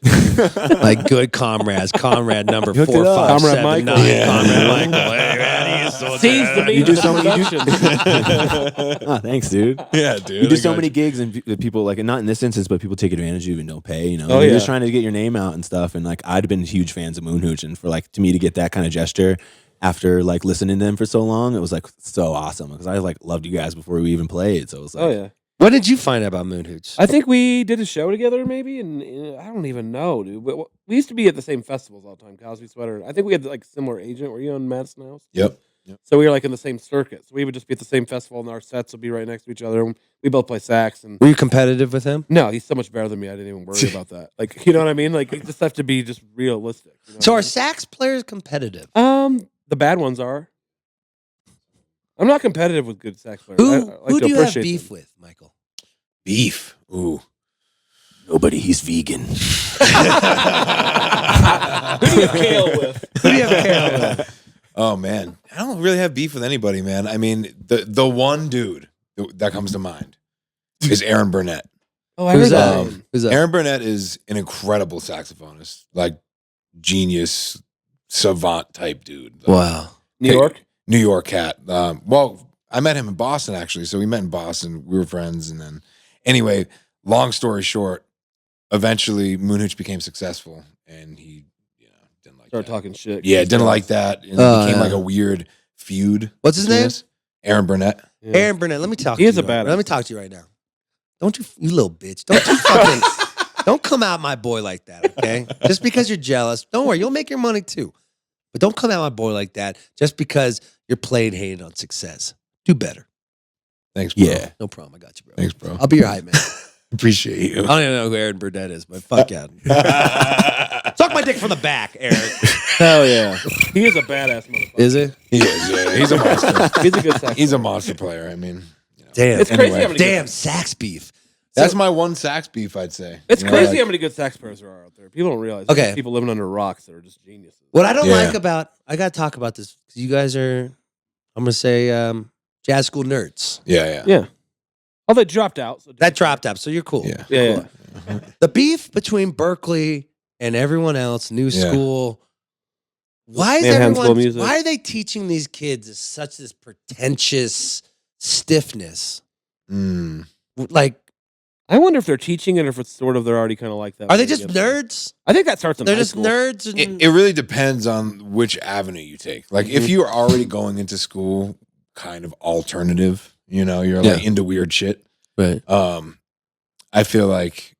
Like good comrades. Comrade number Hooked 4, it up. 5, Comrade 7, Michael. 9. Yeah. Comrade Michael. Hey, man, he's so Seize the bad. meat You do of so the many- production. Oh, thanks, dude. Yeah, dude. You do so many gigs and people like, not in this instance, but people take advantage of you and don't pay. Oh, You're yeah. just trying to get your name out and stuff. And like, I'd been huge fans of Moon Hooch, and for like to me to get that kind of gesture after like listening to them for so long, it was like so awesome because I like loved you guys before we even played. So it was like, Oh yeah. When did you find out about Moon Hooch? I think we did a show together, maybe, and I don't even know, dude. But we used to be at the same festivals all the time. Cosby Sweater. I think we had like similar agent. Were you on Madison House? Yep. So we were like in the same circuit. So we would just be at the same festival, and our sets would be right next to each other. And we both play sax. And Were you competitive with him? no, he's so much better than me. I didn't even worry about that. Like, you know what I mean? Like, you just have to be just realistic. You know So what I are sax players competitive? mean? The bad ones are. I'm not competitive with good sax players. Who I like who to do you have appreciate beef them. with, Michael? Beef. Ooh. nobody, he's vegan. Who do you have kale with? Who do you have kale with? Oh man, I don't really have beef with anybody, man. I mean, the one dude that comes to mind is Aaron Burnett. Oh, I Who's heard that? that. Who's that? Aaron Burnett is an incredible saxophonist, like genius, savant type dude. Wow. New York? New York cat. Well, I met him in Boston actually. So we met in Boston. We were friends, and then anyway, long story short, eventually Moon Hooch became successful, and he didn't like Start that. talking shit. Yeah, didn't like that, and it became like a weird feud. What's his between name? us. Aaron Burnett. Yeah. Aaron Burnett, let me talk He to is you. a badass. Let me talk to you right now. Don't you little bitch. Don't you fucking don't come out my boy like that, okay? Just because you're jealous. Don't worry, you'll make your money too. But don't come out my boy like that just because you're playing hated on success. Do better. Thanks, bro. Yeah. No problem. I got you, bro. Thanks, bro. I'll be your hype man. Appreciate I you. don't even know who Aaron Burnett is, but fuck yeah. Suck my dick from the back, Aaron. Hell yeah. He is a badass motherfucker. Is it? He is, yeah. He's a monster. He's a good sax He's a player. monster player. I mean, Damn. It's crazy Anyway. how many Damn, good, sax beef. that's my one sax beef, I'd say. it's You know, crazy like- how many good sax players there are out there. People don't realize. Okay. There's people living under rocks that are just geniuses. What I don't Yeah. like about, I got to talk about this because you guys are, I'm going to say, jazz school nerds. Yeah. Yeah. Oh, they dropped out. So That dropped up, so you're cool. Yeah. Yeah. The beef between Berkeley and everyone else, new Yeah. school. Why is Manhattan School of everyone? Music. Why are they teaching these kids such this pretentious stiffness? Mm. Like, I wonder if they're teaching it or if it's sort of they're already kind of like that. are they when just get there. nerds? I think that starts in They're high just school. nerds. And, It really depends on which avenue you take. Like, if you're already going into school kind of alternative, you're like into weird shit. right. I feel like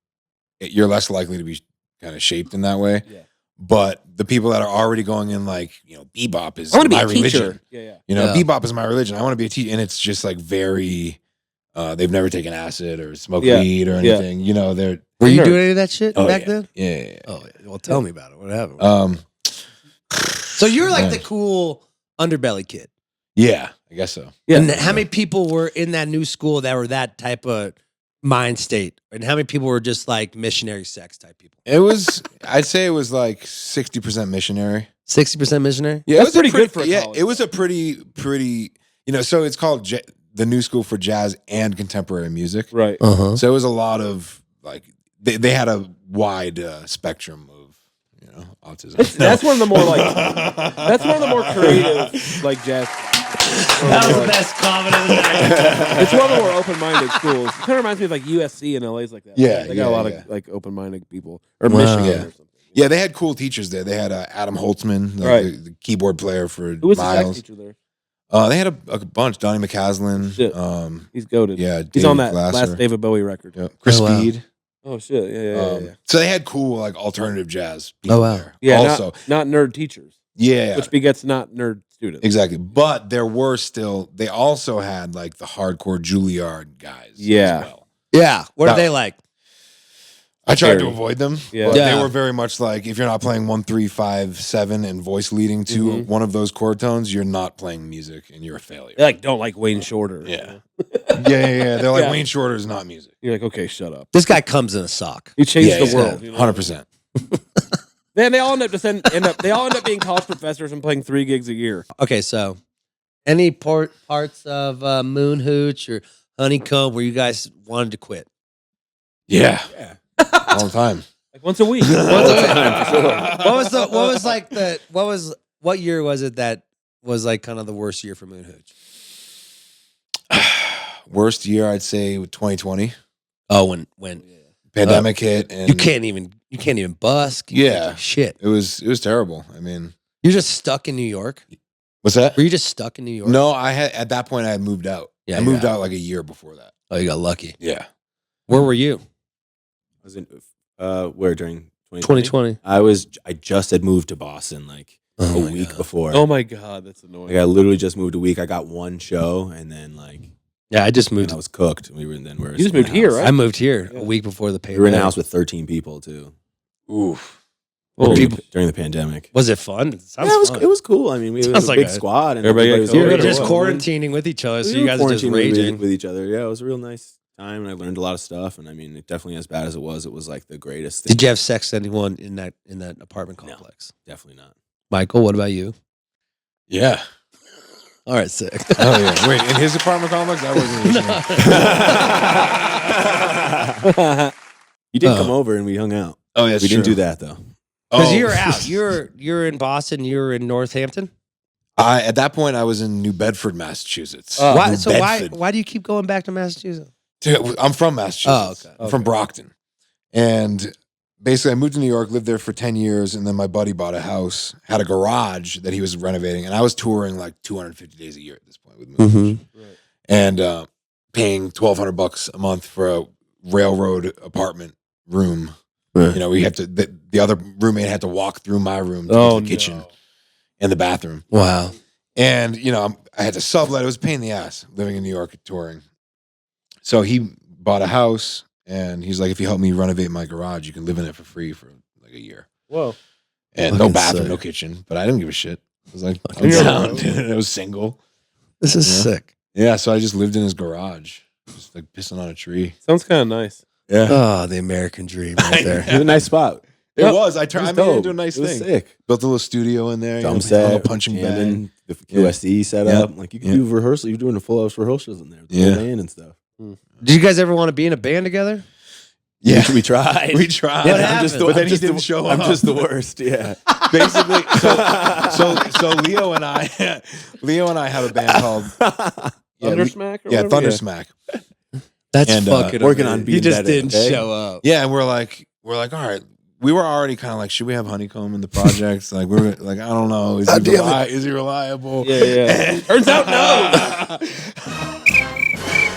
you're less likely to be kind of shaped in that way. Yeah. But the people that are already going in, like, bebop is I want to be my a teacher. religion. Yeah. Yeah. Bebop is my religion. I want to be a teacher, and it's just like very. They've never taken acid or smoked Yeah. weed or Yeah. anything. They're Were you nerds. doing any of that shit oh, back yeah. then? Yeah. Oh, yeah. Well, tell me about it. What happened? So you're like the cool underbelly kid. Yeah, I guess so. Yeah. And how many people were in that new school that were that type of mind state? And how many people were just like missionary sex type people? I'd say it was like 60% missionary. 60% missionary? Yeah, That's it was pretty good for a Yeah, college. it was a pretty, so it's called the New School for Jazz and Contemporary Music. Right. Uh-huh. So it was a lot of, like, they had a wide spectrum of, autism. That's one of the more like. That's one of the more creative like jazz. That was the best comment of the night. It's one of the more open-minded schools. It kind of reminds me of like USC and LA's like that. Yeah, they got a lot yeah. of like open-minded people or Wow. Michigan Yeah. or something. Yeah, they had cool teachers there. They had Adam Holtzman, Right. the keyboard player for Who was the Miles. sax teacher there? They had a bunch. Donnie Shit. McCaslin. He's goated. Yeah, He's David on that Glasser. last David Bowie record. Yep. Chris Oh, wow. Speed. Oh shit! Yeah. So they had cool like alternative jazz. Oh, wow. there. Yeah, Also, not nerd teachers, yeah, which begets not nerd students. exactly. But there were still. They also had like the hardcore Juilliard guys. Yeah. As well. Yeah. What are Now- they like? I tried to Very. avoid them. Yeah. But Yeah. they were very much like if you're not playing 1, 3, 5, 7 and voice leading to Mhm. one of those chord tones, you're not playing music and you're a failure. They like don't like Wayne Shorter. Yeah. Yeah. They're like Yeah. Wayne Shorter is not music. You're like, okay, shut up. This guy comes in a sock. You changed Yeah, the yeah. world. You know? 100%. Then they all end up they all end up being college professors and playing 3 gigs a year. Okay, so any parts of Moon Hooch or Honeycomb where you guys wanted to quit? Yeah. All the time. Like once a week. What year was it that was like kind of the worst year for Moon Hooch? Worst year I'd say 2020. Oh, when Pandemic hit and you can't even busk. You can't Yeah. do shit. it was terrible. I mean, You're just stuck in New York. what's that? Were you just stuck in New York? No, I had at that point I had moved out. Yeah, I moved yeah. out like a year before that. Oh, you got lucky. Yeah. Where were you? I was in where during 2020. I just had moved to Boston like Oh a my week God. before. Oh my god, that's annoying. Like I literally just moved a week. I got one show and then like Yeah, I just and moved. I was cooked. We were then we're You just in a moved here, house. right? I moved here Yeah. a week before the We pandemic. were in a house with 13 people too. Oof. During the pandemic. Was it fun? It sounds Yeah, fun. it was cool. I mean, we Sounds was a like big a- squad and Everybody everybody was got You were COVID just or what? quarantining with each other, so We you were guys are just quarantining raging. with each other. Yeah, it was a real nice time, and I learned a lot of stuff. And I mean, it definitely as bad as it was like the greatest thing. Did you have sex with anyone in that apartment No. complex? Definitely not. Michael, what about you? Yeah. All right, sick. Oh yeah. Wait, in his apartment complex, that wasn't. You did Oh. come over and we hung out. Oh, yeah, we didn't do that though. Because Oh. you were out. You're in Boston. You were in Northampton. At that point, I was in New Bedford, Massachusetts. Why? New So Bedford. why do you keep going back to Massachusetts? I'm from Massachusetts. Oh, okay. I'm from Brockton. And basically, I moved to New York, lived there for 10 years, and then my buddy bought a house, had a garage that he was renovating, and I was touring like 250 days a year at this point with Moon Hooch. And paying $1,200 a month for a railroad apartment room. Right. You know, we have to. The other roommate had to walk through my room to Oh, get to the kitchen and the bathroom. Wow. And you know, I had to sublet. It was a pain in the ass living in New York touring. So he bought a house, and he's like, "If you help me renovate my garage, you can live in it for free for like a year." Whoa. And no Fucking bathroom, sick. no kitchen. But I didn't give a shit. I was like, Fucking I'm down. sick. I was single. This is Yeah. sick. Yeah, so I just lived in his garage, just like pissing on a tree. Sounds kind of nice. Yeah, Oh, the American dream right there. It was a nice spot. it Yep. was. I It turned. was I made it dope. into a nice It was thing. sick. Built a little studio in there. Drum hung a set, punching bag. jamming, the Yeah. QSE set Yeah. up. Like you can Yeah. do rehearsal. You're doing a full house rehearsals in there. With the Yeah. whole band and stuff. Did you guys ever want to be in a band together? Yeah, we tried. we tried. What I'm just happened? the, But then I'm he just didn't the, show I'm up. just the worst. Yeah. Basically, so Leo and I have a band called Thundersmack or Yeah, whatever? Thundersmack. That's And, fucking working amazing. on being He just better, didn't okay? show up. Yeah, and we're like, all right. We were already kind of like, should we have Honeycomb in the project? Like, we were like, I don't know. Is he reliable? Yeah. Turns out no.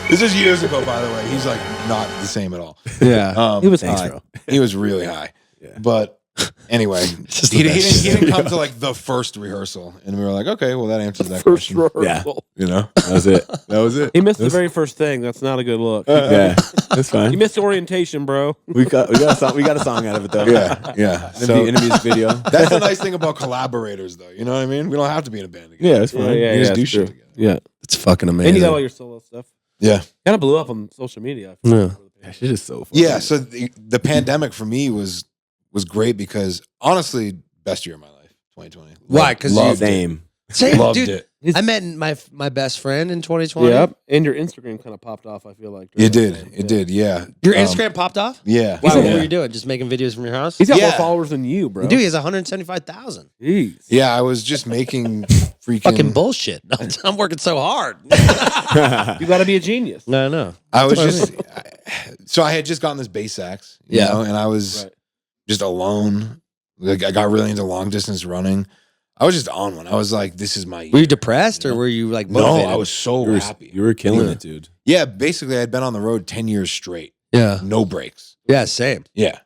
This is years ago, by the way. He's like not the same at all. Yeah. He was Thanks, high. bro. He was really high. Yeah. But anyway, Just he the best. didn't come to like the first rehearsal, and we were like, okay, well that answers that First question. rehearsal. You know, That was it. that was it. He missed the very first thing. That's not a good look. Yeah. That's fine. You missed orientation, bro. We got a song out of it though. Yeah, yeah. So In a music video. that's the nice thing about collaborators, though. You know what I mean? We don't have to be in a band together. Yeah, it's fine. We just do it's shit true. together. Yeah. It's fucking amazing. And you got all your solo stuff. Yeah. Kind of blew up on social media. Yeah. That shit is so fun. Yeah, so the pandemic for me was great because honestly, best year of my life, 2020. Why? 'Cause you- Loved it. Same. Same, Loved dude. it. I met my best friend in 2020. Yep. And your Instagram kind of popped off, I feel like. It during did. that time. It did. Yeah. Your Um, Instagram popped off? Yeah. Wow, what yeah. were you doing? Just making videos from your house? He's got more Yeah. followers than you, bro. Dude, he has 175,000. Jeez. Yeah, I was just making freaking. Fucking bullshit. I'm working so hard. You got to be a genius. No, no. I was That's what just. So I had just gotten this bass sax, you Yeah. know, and I was Right. just alone. Like I got really into long distance running. I was just on one. I was like, "This is my." Were you year. depressed or were you like No, motivated? I was so You were, happy. you were killing Yeah. it, dude. Yeah, basically, I'd been on the road 10 years straight. Yeah. No breaks. Yeah, same. Yeah.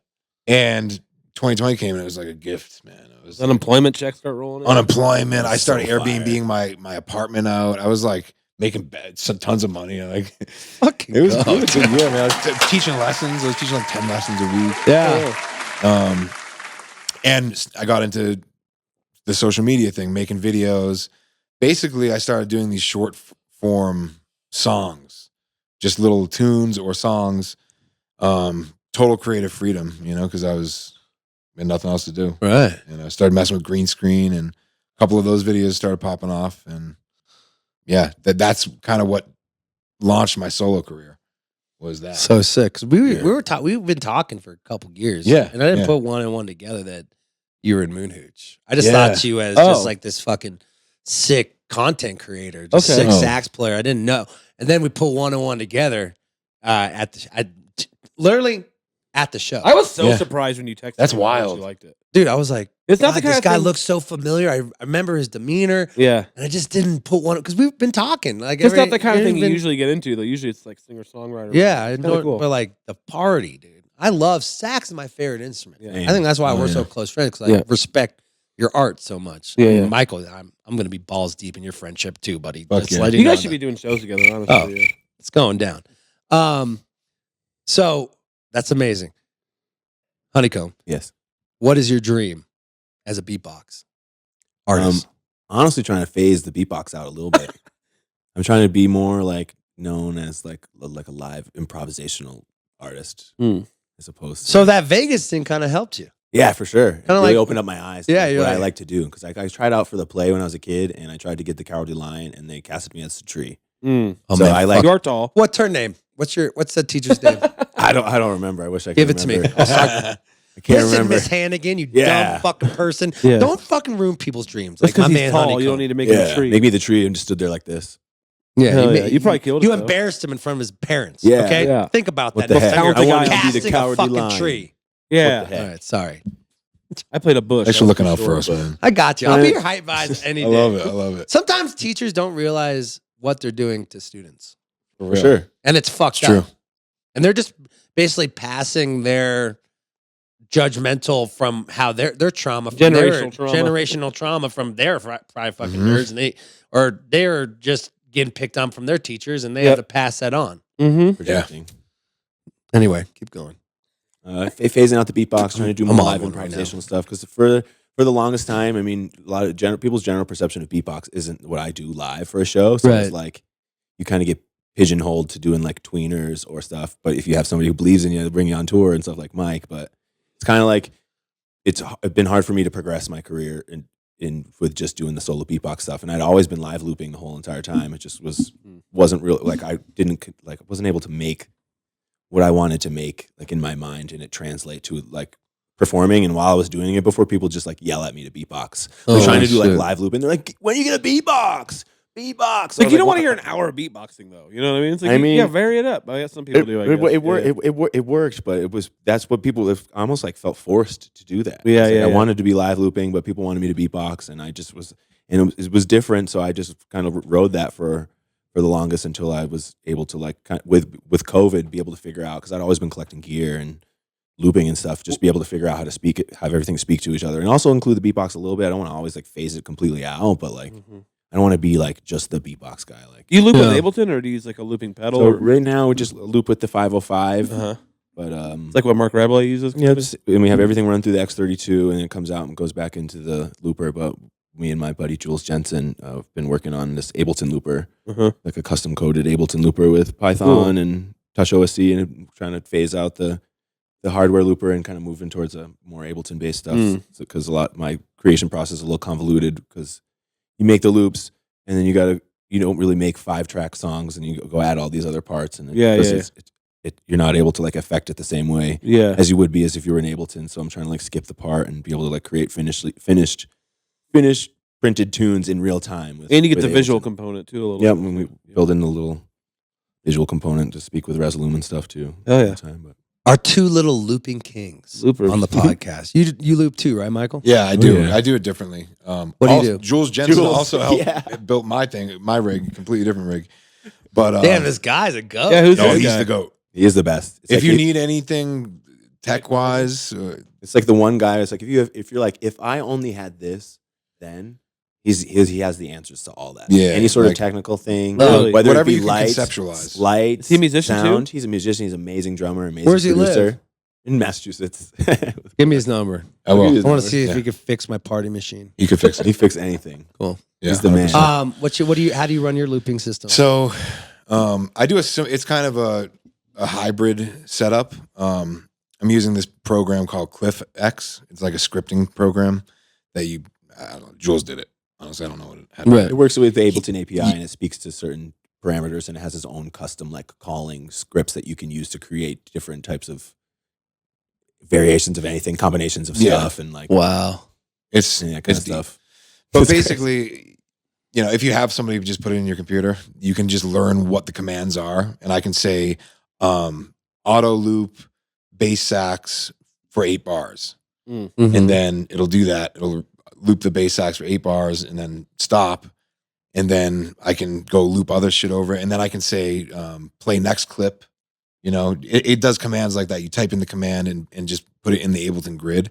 And 2020 came and it was like a gift, man. It was Unemployment checks start rolling in. unemployment. I started so Airbnb my apartment out. I was like making tons of money. Like Fucking it was go. a good year, man. I was teaching lessons. I was teaching like 10 lessons a week. Yeah. And I got into the social media thing, making videos. Basically, I started doing these short form songs, just little tunes or songs. Total creative freedom, because I had nothing else to do. Right. And I started messing with green screen, and a couple of those videos started popping off. And yeah, that's kind of what launched my solo career. Was that So sick? 'Cause we've been talking for a couple years. Yeah, and I didn't yeah. put one and one together that you were in Moon Hooch. I just Yeah. thought you as Oh. just like this fucking sick content creator, just Okay. sick Oh. sax player. I didn't know, and then we put one and one together literally at the show. I was so Yeah. surprised when you texted That's me how much wild. You liked it. Dude, I was like, It's not God, the kind this of guy thing- looks so familiar. I remember his demeanor, Yeah. and I just didn't put one because we've been talking. Like, It's not the kind of thing you been- usually get into, though. Usually it's like singer-songwriter. Yeah, It's I kinda know, cool. but like the party, dude. I love sax is my favorite instrument. Yeah. I think that's why Oh, we're yeah. so close friends because I Yeah. respect your art so much. Yeah, I mean, yeah. Michael, I'm going to be balls deep in your friendship too, buddy. Fuck Just yeah. let You know guys should that. be doing shows together, honestly. Oh. Yeah. It's going down. So that's amazing. Honeycomb, Yes. what is your dream as a beatbox artist? Honestly, trying to phase the beatbox out a little bit. I'm trying to be more like known as like a live improvisational artist, Hmm. as opposed to So that Vegas thing kind of helped you. yeah, for sure. It really like- opened up my eyes. To Yeah, like you're what I like- like to do because I tried out for the play when I was a kid, and I tried to get the Cowardly Lion, and they casted me as the tree. Mm. Oh, So man, I like. fuck. You are tall. What's her name? What's the teacher's name? I don't remember. I wish I could Give it to me. remember. I'll start- I can't Listen, remember. Miss Hannigan, you Yeah. dumb fucking person. Yeah. Don't fucking ruin people's dreams. Just Like my because he's man tall, Honeycomb. you don't need to make him a Yeah, tree. make me the tree and just stood there like this. Yeah, Hell you, yeah. You probably killed it, You though. embarrassed him in front of his parents. Yeah. Okay, Yeah. think about What that. the next heck? time I you're wanted to be the casting Cowardly a fucking Lion. tree. Yeah. What the heck? All right, sorry. I played a bush. Thanks for I was looking out for sure, us, but- man. I got you. I'll be your hype vibes any I day. love it. I love it. Sometimes teachers don't realize what they're doing to students, For sure. and it's fucked It's up. true. And they're just basically passing their judgmental from how their trauma, from generational trauma from their probably fucking nerds, and they're just getting picked on from their teachers, and they have to pass that on. Mm-hmm. Projecting. Anyway, keep going. Phasing out the beatbox, trying to do I'm more on live one right improvisational stuff. Because for the longest time, I mean, a lot of people's general perception of beatbox isn't what I do live for a show. So Right. it's like you kind of get pigeonholed to doing like tweeners or stuff. But if you have somebody who believes in you, they'll bring you on tour and stuff like Mike. But it's kind of like it's been hard for me to progress my career in with just doing the solo beatbox stuff. And I'd always been live looping the whole entire time. It just wasn't real. Like I wasn't able to make what I wanted to make like in my mind and it translate to like performing. And while I was doing it before, people just like yell at me to beatbox. They're Oh, trying to do like shit. live loop and they're like, when are you gonna beatbox? Beatbox. Like, you don't want to hear an hour of beatboxing, though. You know what I mean? It's like, I mean- yeah, vary it up. I guess some people do. I guess. It worked, but that's what people I almost like felt forced to do that. Yeah, It's like yeah, I yeah. wanted to be live looping, but people wanted me to beatbox, and I just was, and it was different. So I just kind of rode that for the longest until I was able to like with COVID be able to figure out because I'd always been collecting gear and looping and stuff, just be able to figure out how to speak it, have everything speak to each other, and also include the beatbox a little bit. I don't want to always like phase it completely out, but like. I don't want to be like just the beatbox guy. Like, Do you loop Yeah. with Ableton or do you use like a looping pedal? so or, right now we just loop with the 505, uh-huh. but It's like what Mark Rabelais uses. yeah, and we have everything run through the X32, and it comes out and goes back into the looper. But me and my buddy Jules Jensen have been working on this Ableton looper, Uh-huh. like a custom coded Ableton looper with Python and Touch OSC, and trying to phase out the hardware looper and kind of moving towards a more Ableton based stuff. Mm. Because my creation process is a little convoluted because you make the loops and then you don't really make 5-track songs and you go add all these other parts and Yeah, you're not able to like affect it the same way Yeah. as you would be as if you were in Ableton. So I'm trying to like skip the part and be able to like create finished printed tunes in real time. And you get the with visual Ableton. component too a little Yeah, bit. when we build in a little visual component to speak with Resolume and stuff too. Oh, yeah. all the time, but Our two little looping kings Loopers. on the podcast. You loop too, right, Michael? Yeah, I do. yeah. I do it differently. What do you also- do? Jules Jensen Jules, also helped yeah. built my thing, my rig, completely different rig. But Damn, this guy's a goat. Yeah, who's no, this he's guy? the goat. He is the best. It's If like you need anything tech wise, it's like the one guy. It's like if you're like, if I only had this, then he has the answers to all that. Yeah, any sort like- of technical thing, Really? whether Whatever it be you can lights, conceptualize. lights, Is he a musician too? sound. He's a musician. He's an amazing drummer, amazing Where does he producer. live? In Massachusetts. Give me his number. I will. I want to see if Yeah. he could fix my party machine. You could fix it. He fix anything. Cool. Yeah, He's the man. 100%. How do you run your looping system? So, I do it's kind of a hybrid setup. I'm using this program called Cliff X. It's like a scripting program that I don't know, Jules did it. Honestly, I don't know what it had. Right. It works with the Ableton API and it speaks to certain parameters and it has its own custom like calling scripts that you can use to create different types of variations of anything, combinations of Yeah. stuff, and like Wow. It's that kind of deep. stuff. But It's crazy. basically, if you have somebody just put it in your computer, you can just learn what the commands are, and I can say auto loop bass sax for 8 bars, Mhm. and then it'll do that. It'll loop the bass sax for 8 bars, and then stop, and then I can go loop other shit over it, and then I can say play next clip. It does commands like that. You type in the command and just put it in the Ableton grid,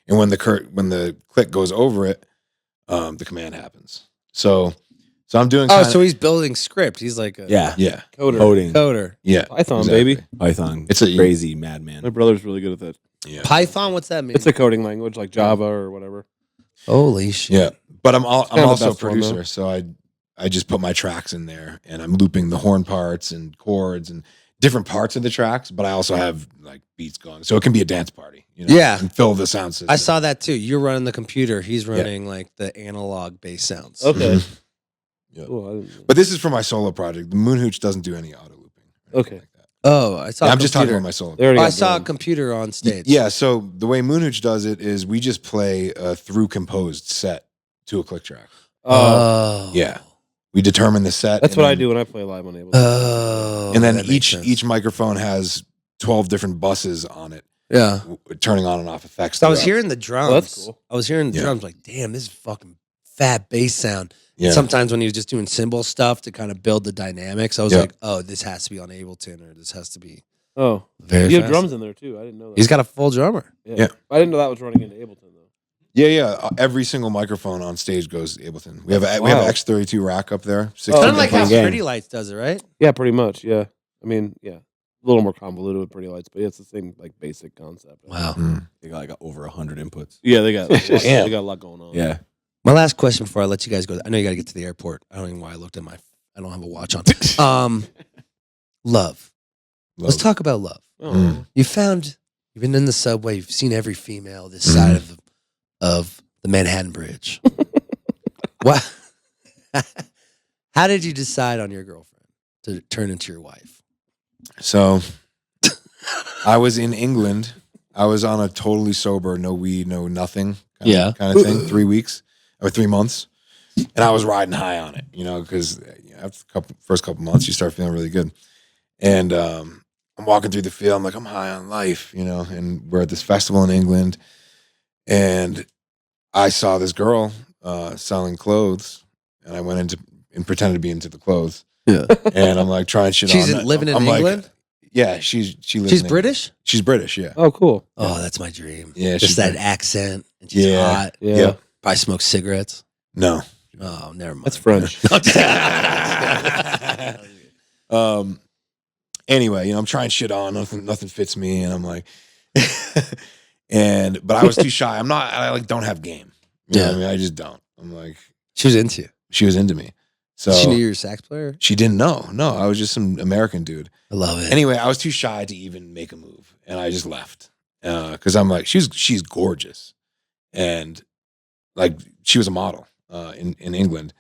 and when the click goes over it, the command happens. So I'm doing. So he's building script. He's like a Yeah. yeah, Coder. Coding. coder. yeah, Python, exactly. baby. Python. It's a- crazy madman. My brother's really good at that. Yeah, Python. What's that mean? It's a coding language like Java or whatever. Holy shit. yeah. But I'm kind of the also a best one, producer, though. so I just put my tracks in there, and I'm looping the horn parts and chords and different parts of the tracks. But I also have like beats going, so it can be a dance party. Yeah. and fill the sound system. I saw that too. You're running the computer. He's running like the analog bass sounds. Okay. Yeah. Cool. I didn't know. But this is for my solo project. The Moon Hooch doesn't do any auto looping. or anything Okay. like that. Oh, I saw. Yeah, a I'm just talking computer. about my solo. They already Oh, I got saw a drums. computer on stage. Yeah, so the way Moon Hooch does it is we just play a through composed set to a click track. Oh. Yeah. We determine the set. That's and what I then- do when I play live on Ableton. Oh. And then that makes sense. each microphone has 12 different buses on it, Yeah. turning on and off effects. So I was throughout. hearing the drums. Oh, that's cool. I was hearing the Yeah. drums like, damn, this is fucking fat bass sound. Yeah. Sometimes when he was just doing cymbal stuff to kind of build the dynamics, I was Yeah. like, oh, this has to be on Ableton or this has to be Oh, very you have fast. drums in there too. I didn't know that. He's got a full drummer. Yeah. I didn't know that was running into Ableton though. Yeah. Every single microphone on stage goes to Ableton. We have an Wow. X32 rack up there. 16 Kind of like how buttons. Gang. Pretty Lights does it, right? Yeah, pretty much. Yeah. I mean, yeah, a little more convoluted with Pretty Lights, but yeah, it's the same like basic concept. Wow. Mm. They got like over 100 inputs. Yeah, they got they got a lot going on. Yeah. My last question before I let you guys go. I know you got to get to the airport. I don't even know why I looked at I don't have a watch on. Love. Let's Love. talk about love. Oh, Mm. You've been in the subway. You've seen every female this side of the Manhattan Bridge. What? How did you decide on your girlfriend to turn into your wife? So I was in England. I was on a totally sober, no weed, no nothing kind of thing, 3 weeks or 3 months. And I was riding high on it, because after the first couple months, you start feeling really good. And I'm walking through the field. I'm like, I'm high on life, and we're at this festival in England. And I saw this girl selling clothes, and I went into and pretended to be into the clothes. Yeah. And I'm like trying shit She's on. living in I'm like, England? yeah, she lives She's in England. British? She's British, yeah. Oh, cool. Oh, that's my dream. Yeah, Just she's that British. accent. And she's Yeah. hot. Yeah, Yeah. Probably smokes cigarettes. No. Oh, never mind. that's French. Anyway, I'm trying shit on, nothing fits me, and I'm like but I was too shy. I don't have game. You know what I mean? I just don't. I'm like, She was into you. she was into me. So She knew you were a sax player? she didn't know. No, I was just some American dude. I love it. Anyway, I was too shy to even make a move, and I just left because I'm like, she's gorgeous, and like she was a model in England.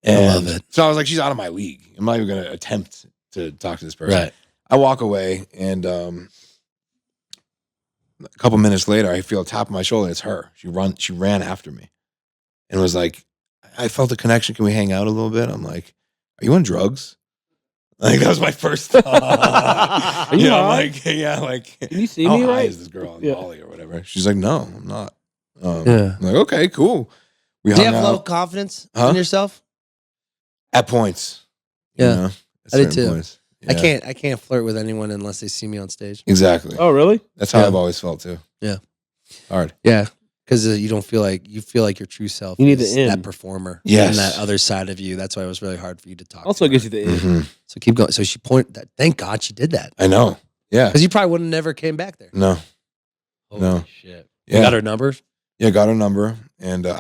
And I love it. So I was like, she's out of my league. I'm not even going to attempt to talk to this person. Right. I walk away, and a couple minutes later, I feel a tap on my shoulder. It's her. She ran after me, and was like, I felt a connection. Can we hang out a little bit? I'm like, are you on drugs? Like that was my first thought. Are you I'm high? like, yeah, like, Can you see how me high right? is this girl in Yeah. Bali or whatever? She's like, no, I'm not. Yeah. I'm like, okay, cool. We Do you hung have out low confidence Huh? in yourself? at points. Yeah. at I did certain too. points. Yeah. I can't flirt with anyone unless they see me on stage. Exactly. Oh, really? That's how Yeah. I've always felt too. Yeah. Hard. Yeah, because you don't feel like your true self. You need is the in. that performer. Yes. and that other side of you. That's why it was really hard for you to talk. Also to gives her. you the in. Mhm. So keep going. So she pointed that. Thank God she did that I know. Yeah. because you probably would have never came back there. No. Holy No. shit! Yeah. You got her number. Yeah. Got her number, and the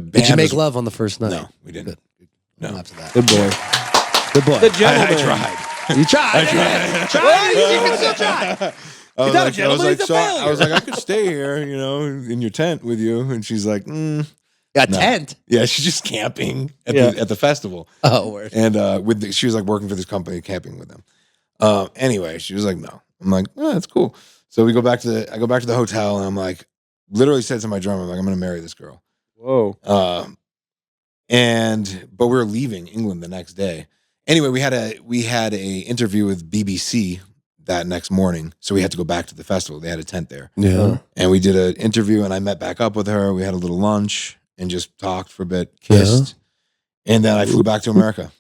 band Did you make was- love on the first night? No, we didn't. Good. No. After that. Good boy. Good boy. Good I gentleman. tried. You tried. Tried. You can still try. I was not a like, gentleman, he's a so I failure. was like, I could stay here, in your tent with you, and she's like, Got No. tent. yeah, she's just camping at Yeah. the festival, Oh, word. and she was like working for this company, camping with them. Anyway, she was like, no. I'm like, oh, that's cool. So I go back to the hotel, and I'm like, literally said to my drummer, like, I'm gonna marry this girl. Whoa. But we were leaving England the next day. Anyway, we had a interview with BBC that next morning, so we had to go back to the festival. They had a tent there, Yeah. and we did an interview. And I met back up with her. We had a little lunch and just talked for a bit, kissed, and then I flew back to America.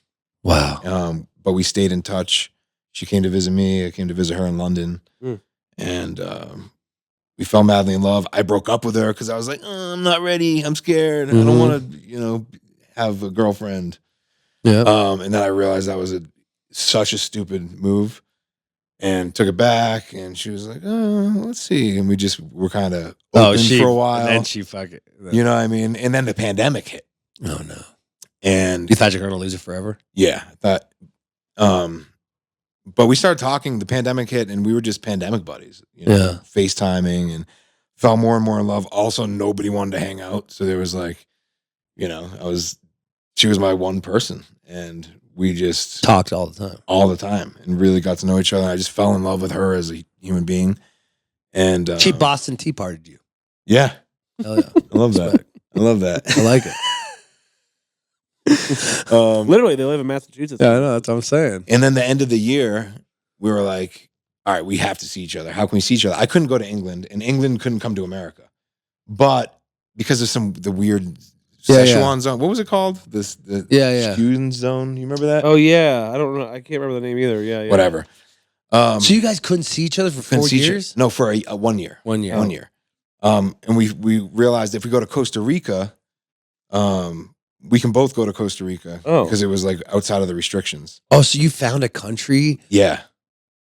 Wow. But we stayed in touch. She came to visit me. I came to visit her in London, Mm. and we fell madly in love. I broke up with her because I was like, I'm not ready. I'm scared. I don't Mhm. want to, have a girlfriend. Yeah. And then I realized that was such a stupid move, and took it back. And she was like, let's see. And we just were kind of open for a while. And then she fucking. You know what I mean? And then the pandemic hit. Oh no. And You thought you were gonna lose it forever? yeah, but we started talking, the pandemic hit, and we were just pandemic buddies, Yeah. FaceTiming, and fell more and more in love. Also, nobody wanted to hang out. So there was like, she was my one person, and we just Talked all the time. all the time and really got to know each other. I just fell in love with her as a human being. And She Boston Tea Partied you. yeah, Hell yeah. I love that. I love that. I like it. Literally, they live in Massachusetts. Yeah, I know. That's what I'm saying. And then the end of the year, we were like, all right, we have to see each other. How can we see each other? I couldn't go to England, and England couldn't come to America. But because of the weird Yeah, Szechuan zone, what was it called? The Yeah. Szechuan zone. You remember that? Oh yeah, I don't know. I can't remember the name either. Yeah, yeah. Whatever. So you guys couldn't see each other for couldn't 4 see each- years? No, for a 1 year. 1 year. 1 year. And we realized if we go to Costa Rica, we can both go to Costa Rica Oh. because it was like outside of the restrictions. Oh, so you found a country? Yeah.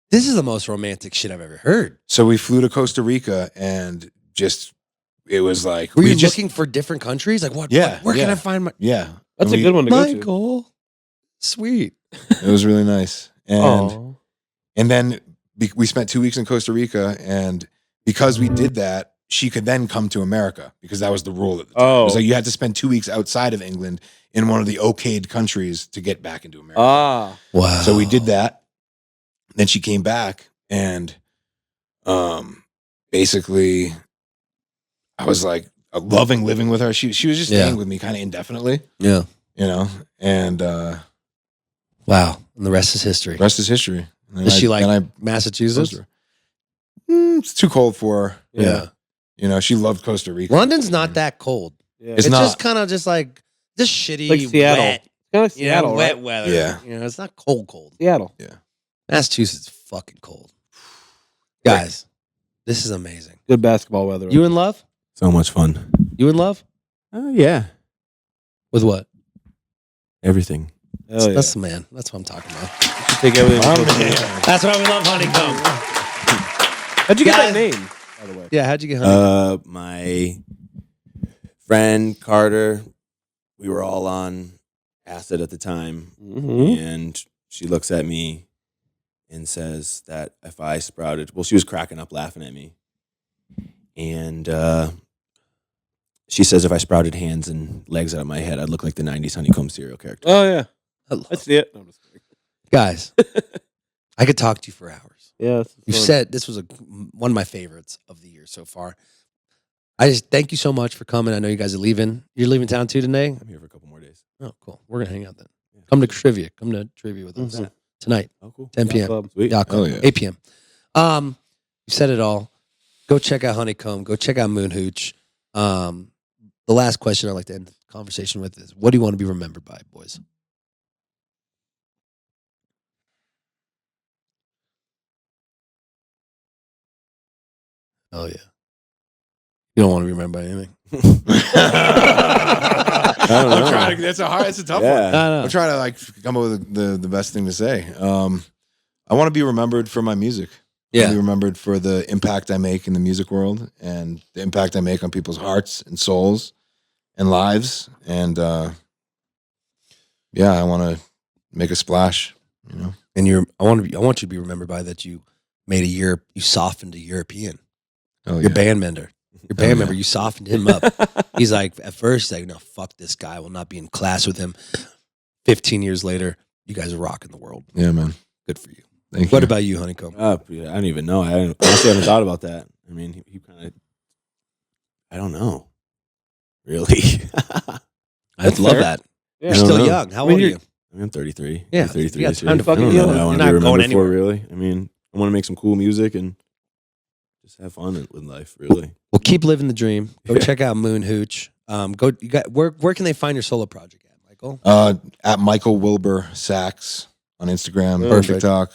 This is the most romantic shit I've ever heard. So we flew to Costa Rica, and just it was like Were we you just looking for different countries? Like what? Yeah, Where can yeah. I find my yeah. That's And a we- good one to go to. Michael? Sweet. It was really nice, and Oh, and then we spent 2 weeks in Costa Rica, and because we did that, she could then come to America because that was the rule at the time. It was Oh. like you had to spend 2 weeks outside of England in one of the okayed countries to get back into America. Wow. So we did that. Then she came back, and basically, I was like loving living with her. She was just Yeah. staying with me kind of indefinitely, Yeah. and Wow. And the rest is history. rest is history. And Does she like then I Massachusetts? proposed her. It's too cold for her. Yeah. She loved Costa Rica. London's not that cold. yeah. It's It's not. just kind of just like this shitty, Like Seattle. wet, kind of like yeah, Seattle, wet right? weather. Yeah. It's not cold. Seattle. Massachusetts is fucking cold. Guys, this is amazing. Good basketball weather. You in love? So much fun. You in love? Yeah. With what? Everything. Hell yeah. That's the man. That's what I'm talking about. Take everything. Oh, into man. account. That's why we love Honeycomb. How'd you get Guys- that name? By the way. Yeah, how'd you get Honeycomb? My friend Carter, we were all on acid at the time, Mm-hmm. and she looks at me and says that if I sprouted, well, she was cracking up laughing at me, and she says if I sprouted hands and legs out of my head, I'd look like the '90s Honeycomb cereal character. Oh yeah, I love I see it. No, I'm just kidding. Guys, I could talk to you for hours. Yeah, this is You fun. said this was one of my favorites of the year so far. I just thank you so much for coming. I know you guys are leaving. You're leaving town too today? I'm here for a couple more days. Oh, cool. We're going to hang out then. Come to trivia. Come to trivia with us Mhm. tonight, Oh, cool. 10 Yacht p.m. Club. Sweet. Yacht Club, Hell yeah. 8 p.m. You said it all. Go check out Honeycomb. Go check out Moon Hooch. The last question I'd like to end the conversation with is, what do you want to be remembered by, boys? Oh yeah. You don't want to be remembered by anything. I don't know. I'm trying to. It's a tough one. Yeah. I'm trying to like come up with the best thing to say. I want to be remembered for my music. I want to be remembered for the impact I make in the music world and the impact I make on people's hearts and souls and lives. And I want to make a splash. You know. And I want you to be remembered by that. You made you softened a European. Oh, Your yeah. band member. Your band member, you softened him up. He's like, at first, like, no, fuck this guy. I will not be in class with him. 15 years later, you guys are rocking the world. Yeah, man. Good for you. Thank What you. about you, Honeycomb? Yeah, I don't even know. I honestly haven't thought about that. I mean, he kind of. I don't know. Really. I'd love fair. that. Yeah. You're I don't still know. young. How I mean, old are you? I mean, I'm 33. Yeah, I'm 33 you got this time year. to fucking I don't heal. know what I want You're to be not going remembered for, anywhere. really. I mean, I want to make some cool music and just have fun in life, really. Well, keep living the dream. Go Yeah. check out Moon Hooch. Where can they find your solo project at, Michael? At Michael Wilbur Sax on Instagram, Perfect. TikTok,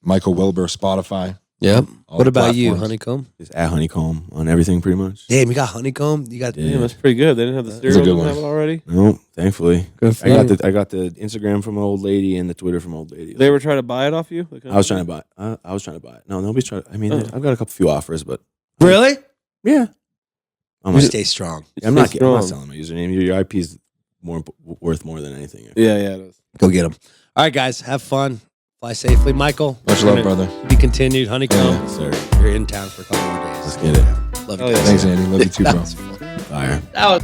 Michael Wilbur, Spotify. Yep. All What the about you, platforms. Honeycomb? Just at Honeycomb on everything, pretty much. Damn, you got Honeycomb. You got Yeah. Damn, that's pretty good. They didn't have the a stereo. good Didn't one. have it already. No, thankfully. good for I got you. the Instagram from an old lady and the Twitter from an old lady. They were trying to buy it off you. I was trying to buy. I was trying to buy it. No, nobody's trying. I mean, Oh. I've got a few offers, but Really? yeah, I'm You not. stay strong. I'm not Stay selling strong. my username. Your IP is worth more than anything. Yeah, it is. Go get them. All right, guys. Have fun. Fly safely. Michael. Much love, brother. Be continued. Honeycomb. Yes, sir. You're in town for a couple more days. Let's get it. Love Hell you yeah. guys. Thanks, Andy. Love you too, That bro. was fun. Fire. That was